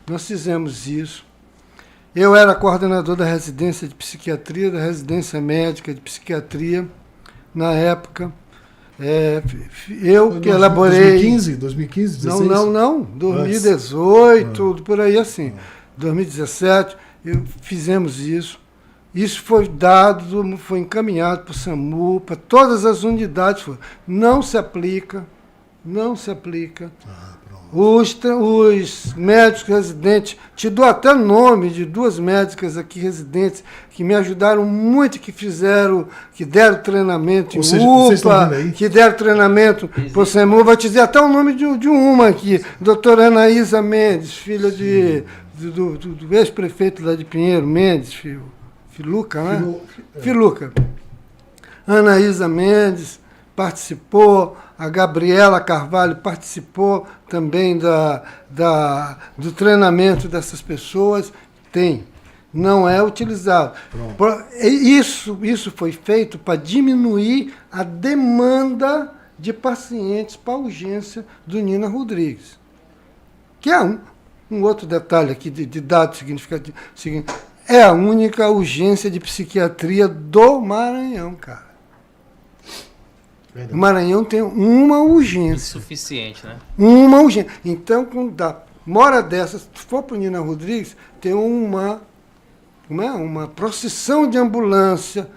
Nós fizemos isso. Eu era coordenador da residência de psiquiatria, da residência médica de psiquiatria, na época. Eu que elaborei... 2015, 16? Não. 2018, por aí assim. 2017, fizemos isso. Isso foi encaminhado para o SAMU, para todas as unidades. Não se aplica. Os médicos residentes, te dou até nome de 2 médicas aqui residentes que me ajudaram muito, que deram treinamento em UPA, que deram treinamento para o SAMU. Vou te dizer até o nome de uma aqui, doutora Anaísa Mendes, filha do ex-prefeito lá de Pinheiro, Mendes, Filuca, né? Filuca. Anaísa Mendes participou, a Gabriela Carvalho participou também do treinamento dessas pessoas. Não é utilizado. Isso foi feito para diminuir a demanda de pacientes para a urgência do Nina Rodrigues. Que é um outro detalhe aqui de dado significativo. É a única urgência de psiquiatria do Maranhão, cara. O Maranhão tem uma urgência. Insuficiente, né? Uma urgência. Então, quando dá uma hora dessas, se for para o Nina Rodrigues, tem uma procissão de ambulância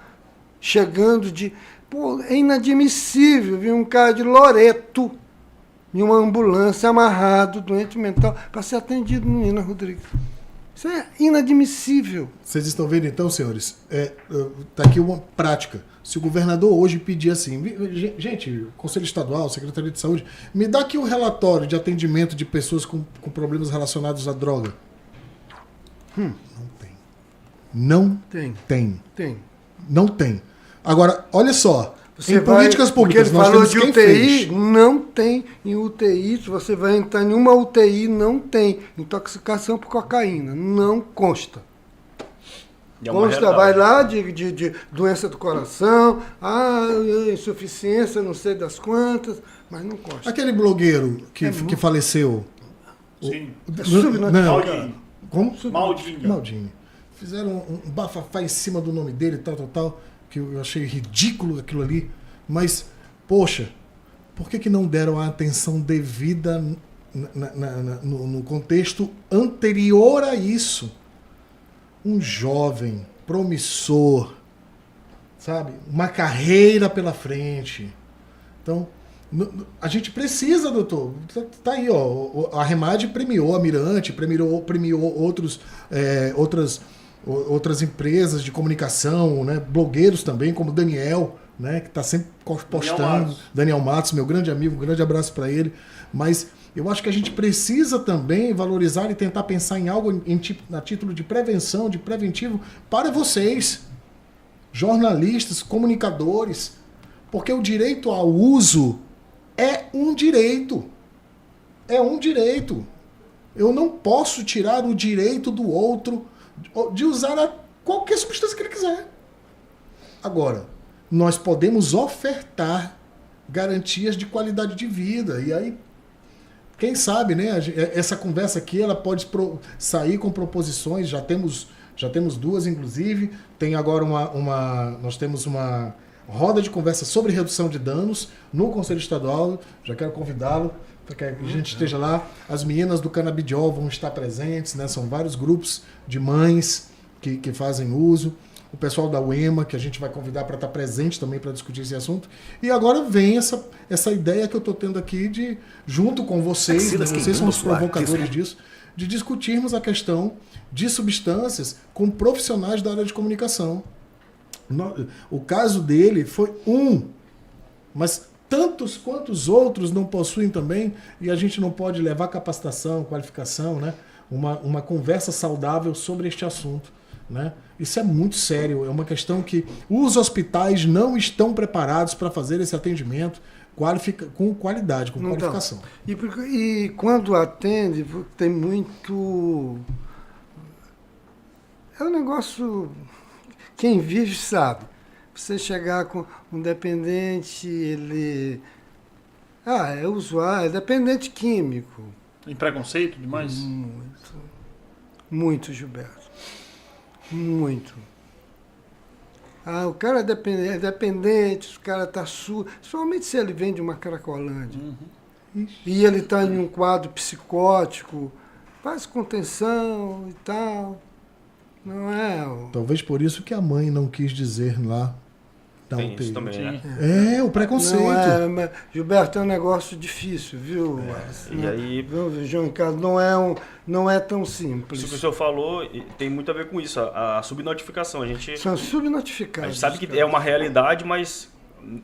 chegando de... Pô, é inadmissível ver um cara de Loreto em uma ambulância amarrado, doente mental, para ser atendido no Nina Rodrigues. Isso é inadmissível. Vocês estão vendo então, senhores? Está aqui uma prática. Se o governador hoje pedir assim, gente, Conselho Estadual, Secretaria de Saúde, me dá aqui um relatório de atendimento de pessoas com problemas relacionados à droga. Não tem. Agora, olha só. Em políticas públicas, porque ele falou de UTI, não tem em UTI. Se você vai entrar em uma UTI, não tem intoxicação por cocaína. Não consta. Consta, vai lá de doença do coração, insuficiência, não sei das quantas, mas não consta. Aquele blogueiro que faleceu. Sim. Maldini. Como? Maldini. Fizeram um bafafá em cima do nome dele, tal, que eu achei ridículo aquilo ali. Mas, poxa, por que não deram a atenção devida no contexto anterior a isso? Um jovem, promissor, sabe? Uma carreira pela frente. Então, a gente precisa, doutor. Tá aí, ó. A Remade premiou a Mirante, premiou outras empresas de comunicação, né? Blogueiros também, como o Daniel, né? Que está sempre postando. Daniel Matos, meu grande amigo, um grande abraço para ele. Mas eu acho que a gente precisa também valorizar e tentar pensar em algo a título de prevenção, de preventivo para vocês, jornalistas, comunicadores, porque o direito ao uso é um direito. É um direito. Eu não posso tirar o direito do outro de usar qualquer substância que ele quiser. Agora, nós podemos ofertar garantias de qualidade de vida. E aí, quem sabe, né? Essa conversa aqui ela pode sair com proposições. Já temos 2, inclusive. Tem agora nós temos uma roda de conversa sobre redução de danos no Conselho Estadual. Já quero convidá-lo para que a gente esteja lá. As meninas do Canabidiol vão estar presentes, né? São vários grupos de mães que fazem uso. O pessoal da UEMA, que a gente vai convidar para estar presente também para discutir esse assunto. E agora vem essa ideia que eu estou tendo aqui junto com vocês, né? Vocês são os provocadores disso, de discutirmos a questão de substâncias com profissionais da área de comunicação. O caso dele foi mas tantos quantos outros não possuem também, e a gente não pode levar capacitação, qualificação, né? Uma conversa saudável sobre este assunto. Né? Isso é muito sério, é uma questão que os hospitais não estão preparados para fazer esse atendimento com qualidade, com qualificação. E quando atende, tem muito... É um negócio... Quem vive sabe. Você chegar com um dependente, ele... é usuário, é dependente químico. Tem preconceito demais? Muito, Gilberto. Muito. O cara é dependente, o cara está surdo, somente se ele vem de uma Cracolândia. E ele está em um quadro psicótico, faz contenção e tal. Não é. Talvez por isso que a mãe não quis dizer lá. Tem isso também, né? O preconceito. Mas, Gilberto, é um negócio difícil, viu? E aí, viu, João Ricardo, não é tão simples. Isso que o senhor falou tem muito a ver com isso, a subnotificação. São subnotificados. A gente sabe que é uma realidade, mas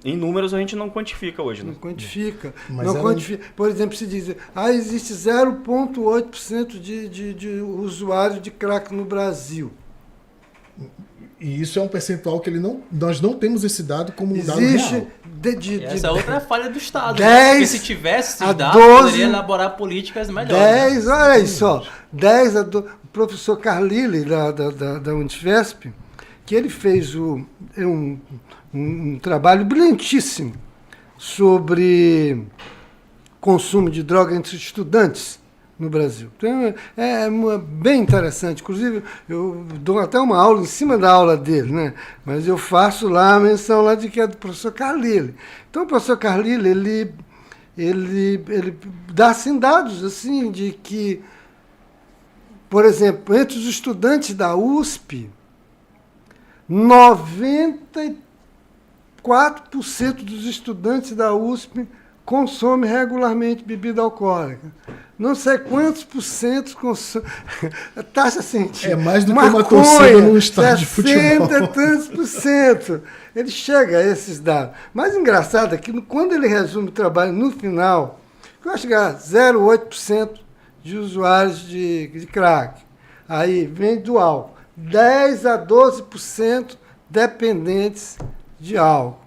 em números a gente não quantifica hoje. Né? Não quantifica. Quantifica. Por exemplo, se diz, existe 0,8% de usuários de crack no Brasil. E isso é um percentual que nós não temos esse dado como um dado real. Essa é outra falha do Estado. 10 né? Porque se tivesse esses dados, 12, poderia elaborar políticas melhores. 10, né? Olha aí só. 10, o professor Carlile, da Unifesp, que ele fez um trabalho brilhantíssimo sobre consumo de droga entre estudantes no Brasil. Então, é bem interessante. Inclusive, eu dou até uma aula em cima da aula dele, né? Mas eu faço lá a menção lá de que é do professor Carlile. Então, o professor Carlile, ele dá assim, dados assim, de que, por exemplo, entre os estudantes da USP, 94% dos estudantes da USP consomem regularmente bebida alcoólica. Não sei quantos por cento consome. A taxa científica. É mais do que uma torcida num estádio de futebol. 60 e tantos por cento. Ele chega a esses dados. Mas engraçado é que quando ele resume o trabalho no final, eu acho que é 0,8% de usuários de crack. Aí vem do álcool. 10 a 12% dependentes de álcool.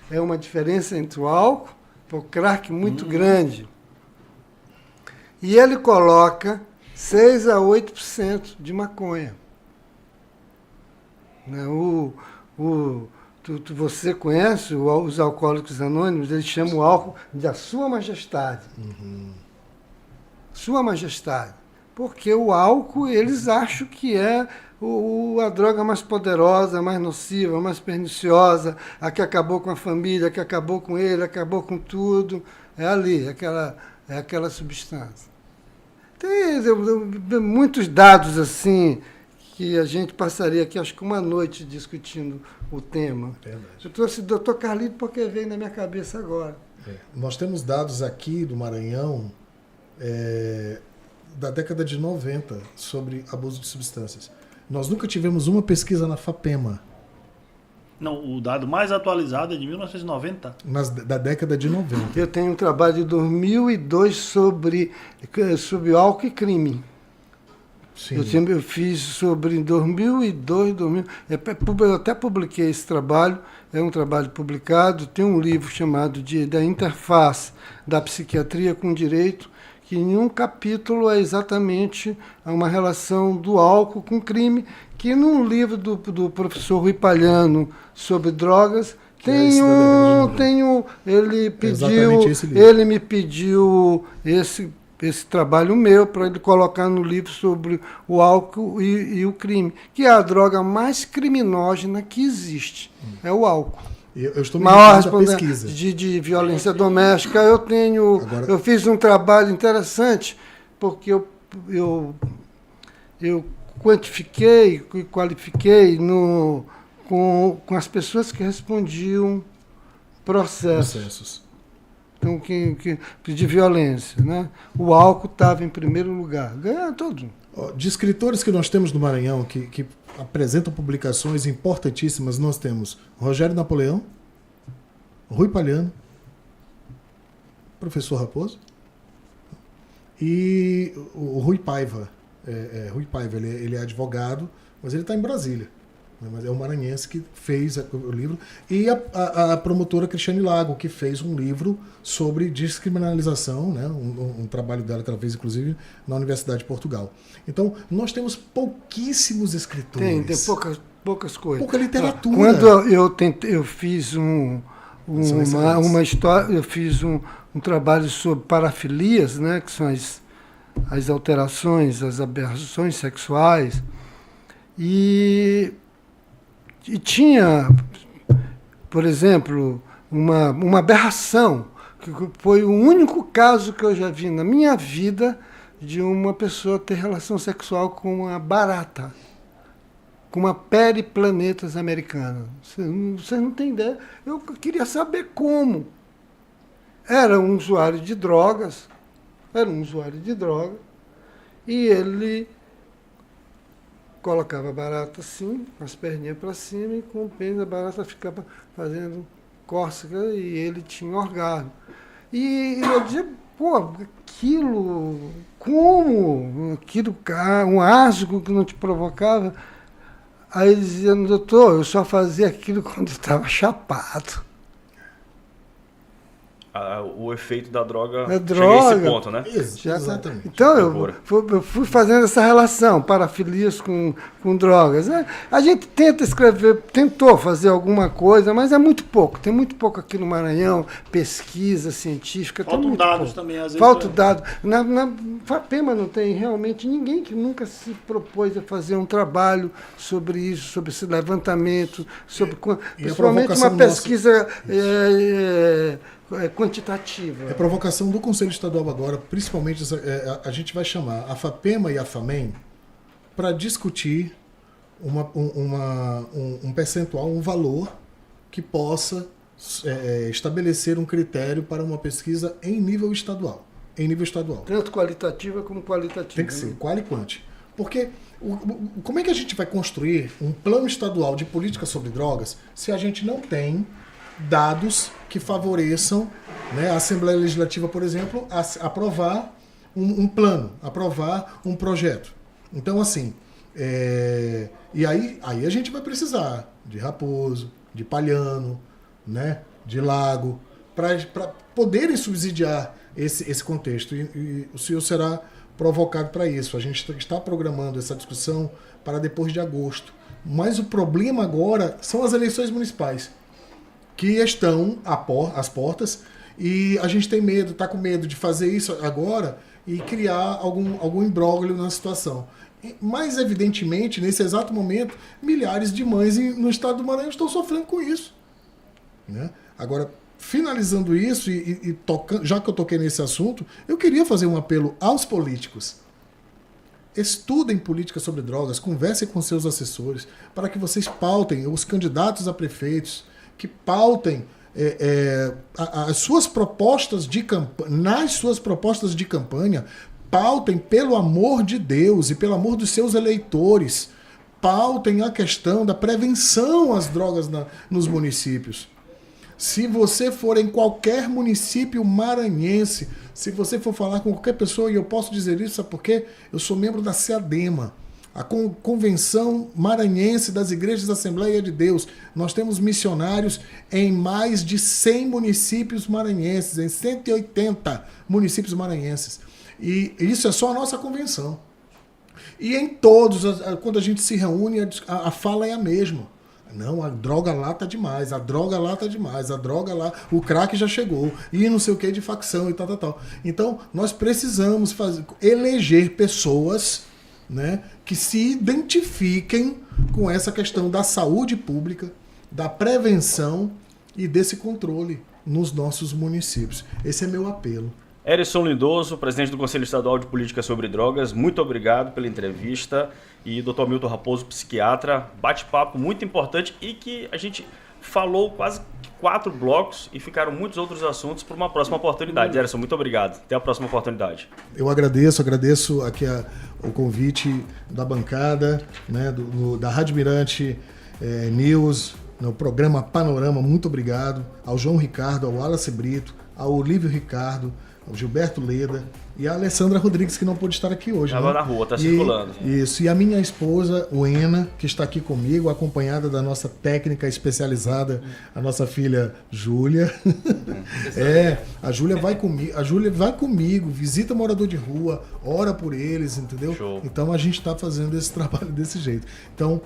É uma diferença entre o álcool e o crack muito grande. E ele coloca 6 a 8% de maconha. Você conhece os alcoólicos anônimos? Eles chamam o álcool de a Sua Majestade. Sua Majestade. Porque o álcool, eles acham que é a droga mais poderosa, mais nociva, mais perniciosa, a que acabou com a família, a que acabou com ele, acabou com tudo. É ali, é aquela substância. Tem muitos dados assim que a gente passaria aqui, acho que uma noite discutindo o tema. Verdade. Eu trouxe o Dr. Carlito porque veio na minha cabeça agora. Nós temos dados aqui do Maranhão da década de 90 sobre abuso de substâncias. Nós nunca tivemos uma pesquisa na FAPEMA. Não, o dado mais atualizado é de 1990. Da década de 90. Eu tenho um trabalho de 2002 sobre álcool e crime. Sim. Eu fiz sobre 2002, eu até publiquei esse trabalho, é um trabalho publicado, tem um livro chamado da Interface da Psiquiatria com Direito, que em um capítulo é exatamente uma relação do álcool com crime, que num livro do professor Rui Palhano sobre drogas, ele me pediu esse trabalho meu para ele colocar no livro sobre o álcool e o crime, que é a droga mais criminógena que existe, é o álcool. Eu estou me maior referindo à pesquisa de violência doméstica. Eu fiz um trabalho interessante, porque eu quantifiquei e qualifiquei com as pessoas que respondiam processos. Então, de violência, né? O álcool estava em primeiro lugar. Ganha todo. De escritores que nós temos no Maranhão, que apresentam publicações importantíssimas, nós temos Rogério Napoleão, Rui Palhano, professor Raposo, e o Rui Paiva. Rui Paiva, ele é advogado, mas ele está em Brasília. Mas é o maranhense que fez o livro. E a promotora Cristiane Lago, que fez um livro sobre descriminalização, né? Um trabalho dela que ela fez, inclusive, na Universidade de Portugal. Então, nós temos pouquíssimos escritores. Tem poucas coisas. Pouca literatura. Quando eu fiz uma história, eu fiz um trabalho sobre parafilias, né? Que são as alterações, as aberrações sexuais. E tinha, por exemplo, uma aberração, que foi o único caso que eu já vi na minha vida de uma pessoa ter relação sexual com uma barata, com uma periplanetas americana. Você não tem ideia. Eu queria saber como. Era um usuário de drogas, e ele colocava a barata assim, com as perninhas para cima, e com o pênis a barata ficava fazendo cócega e ele tinha orgasmo. E eu dizia, pô, aquilo, como? Aquilo, um asco que não te provocava. Aí ele dizia, doutor, eu só fazia aquilo quando estava chapado. O efeito da droga chega a esse ponto, né? Exatamente. Então, eu fui fazendo essa relação, parafilias com drogas. A gente tentou fazer alguma coisa, mas é muito pouco. Tem muito pouco aqui no Maranhão, pesquisa científica. Faltam dados também, às vezes. Faltam dados. Na FAPEMA não tem realmente ninguém que nunca se propôs a fazer um trabalho sobre isso, sobre esse levantamento, principalmente uma pesquisa quantitativa. É provocação do Conselho Estadual agora, principalmente a gente vai chamar a FAPEMA e a FAMEM para discutir um percentual, um valor que possa estabelecer um critério para uma pesquisa em nível estadual. Tanto qualitativa como qualitativa. Tem que ser, qual e quanti. Porque como é que a gente vai construir um plano estadual de política sobre drogas se a gente não tem dados que favoreçam, né, a Assembleia Legislativa, por exemplo, a aprovar um plano, aprovar um projeto? Então, assim, e aí a gente vai precisar de Raposo, de Palhano, né, de Lago, para poderem subsidiar esse contexto. E o senhor será provocado para isso. A gente está programando essa discussão para depois de agosto. Mas o problema agora são as eleições municipais, que estão às portas, e a gente tem medo, está com medo de fazer isso agora e criar algum imbróglio na situação. Mas, evidentemente, nesse exato momento, milhares de mães no estado do Maranhão estão sofrendo com isso, né? Agora, finalizando isso, já que eu toquei nesse assunto, eu queria fazer um apelo aos políticos. Estudem política sobre drogas, conversem com seus assessores, para que vocês pautem, os candidatos a prefeitos, que pautem as suas propostas de campanha, nas suas propostas de campanha, pautem pelo amor de Deus e pelo amor dos seus eleitores, pautem a questão da prevenção às drogas nos municípios. Se você for em qualquer município maranhense, se você for falar com qualquer pessoa, e eu posso dizer isso, sabe por quê? Eu sou membro da CEADEMA, a Convenção Maranhense das Igrejas da Assembleia de Deus. Nós temos missionários em mais de 100 municípios maranhenses, em 180 municípios maranhenses. E isso é só a nossa convenção. E em todos, quando a gente se reúne, a fala é a mesma. Não, a droga lá tá demais, a droga lá tá demais, a droga lá, o crack já chegou, e não sei o que de facção e tal. Então, nós precisamos eleger pessoas, né, que se identifiquem com essa questão da saúde pública, da prevenção e desse controle nos nossos municípios. Esse é meu apelo. Herisson Lindoso, presidente do Conselho Estadual de Política sobre Drogas, muito obrigado pela entrevista. E Dr. Milton Raposo, psiquiatra, bate-papo muito importante e que a gente falou quase 4 blocos e ficaram muitos outros assuntos para uma próxima oportunidade. Herisson, muito obrigado. Até a próxima oportunidade. Eu agradeço aqui o convite da bancada, né, da Rádio Mirante News, no programa Panorama, muito obrigado. Ao João Ricardo, ao Wallace Brito, ao Olívio Ricardo, ao Gilberto Leda e a Alessandra Rodrigues, que não pôde estar aqui hoje. Estava na rua, está circulando. Isso, e a minha esposa, Uena, que está aqui comigo, acompanhada da nossa técnica especializada, a nossa filha Júlia. A Júlia vai comigo, visita morador de rua, ora por eles, entendeu? Show. Então a gente está fazendo esse trabalho desse jeito. Então,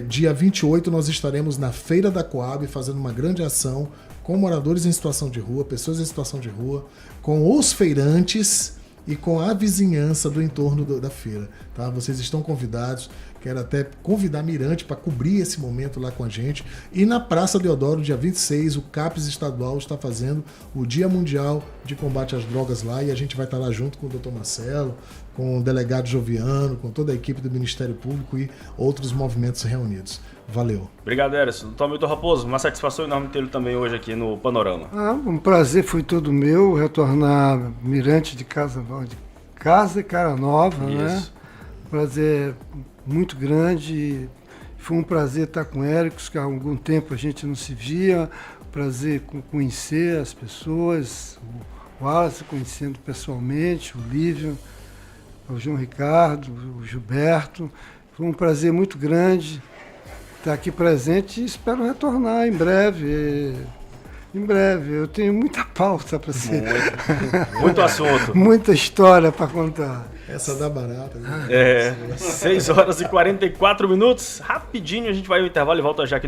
dia 28 nós estaremos na Feira da Coab fazendo uma grande ação com moradores em situação de rua, pessoas em situação de rua, com os feirantes e com a vizinhança do entorno da feira. Tá? Vocês estão convidados. Quero até convidar Mirante para cobrir esse momento lá com a gente. E na Praça Deodoro, dia 26, o CAPES estadual está fazendo o Dia Mundial de Combate às Drogas lá, e a gente vai estar lá junto com o Dr. Marcelo, com o delegado Joviano, com toda a equipe do Ministério Público e outros movimentos reunidos. Valeu. Obrigado, Herisson. Dr. Milton Raposo, uma satisfação enorme tê-lo também hoje aqui no Panorama. Um prazer foi todo meu retornar Mirante de casa e cara nova, né? Um prazer muito grande. Foi um prazer estar com o Héricos, que há algum tempo a gente não se via. Prazer conhecer as pessoas, o Wallace conhecendo pessoalmente, o Lívio, o João Ricardo, o Gilberto. Foi um prazer muito grande estar aqui presente e espero retornar em breve. Em breve, eu tenho muita pauta para ser. Muito assunto. Muita história para contar. Essa dá barata. Né? 6 horas e 44 minutos. Rapidinho a gente vai ao intervalo e volta já aqui no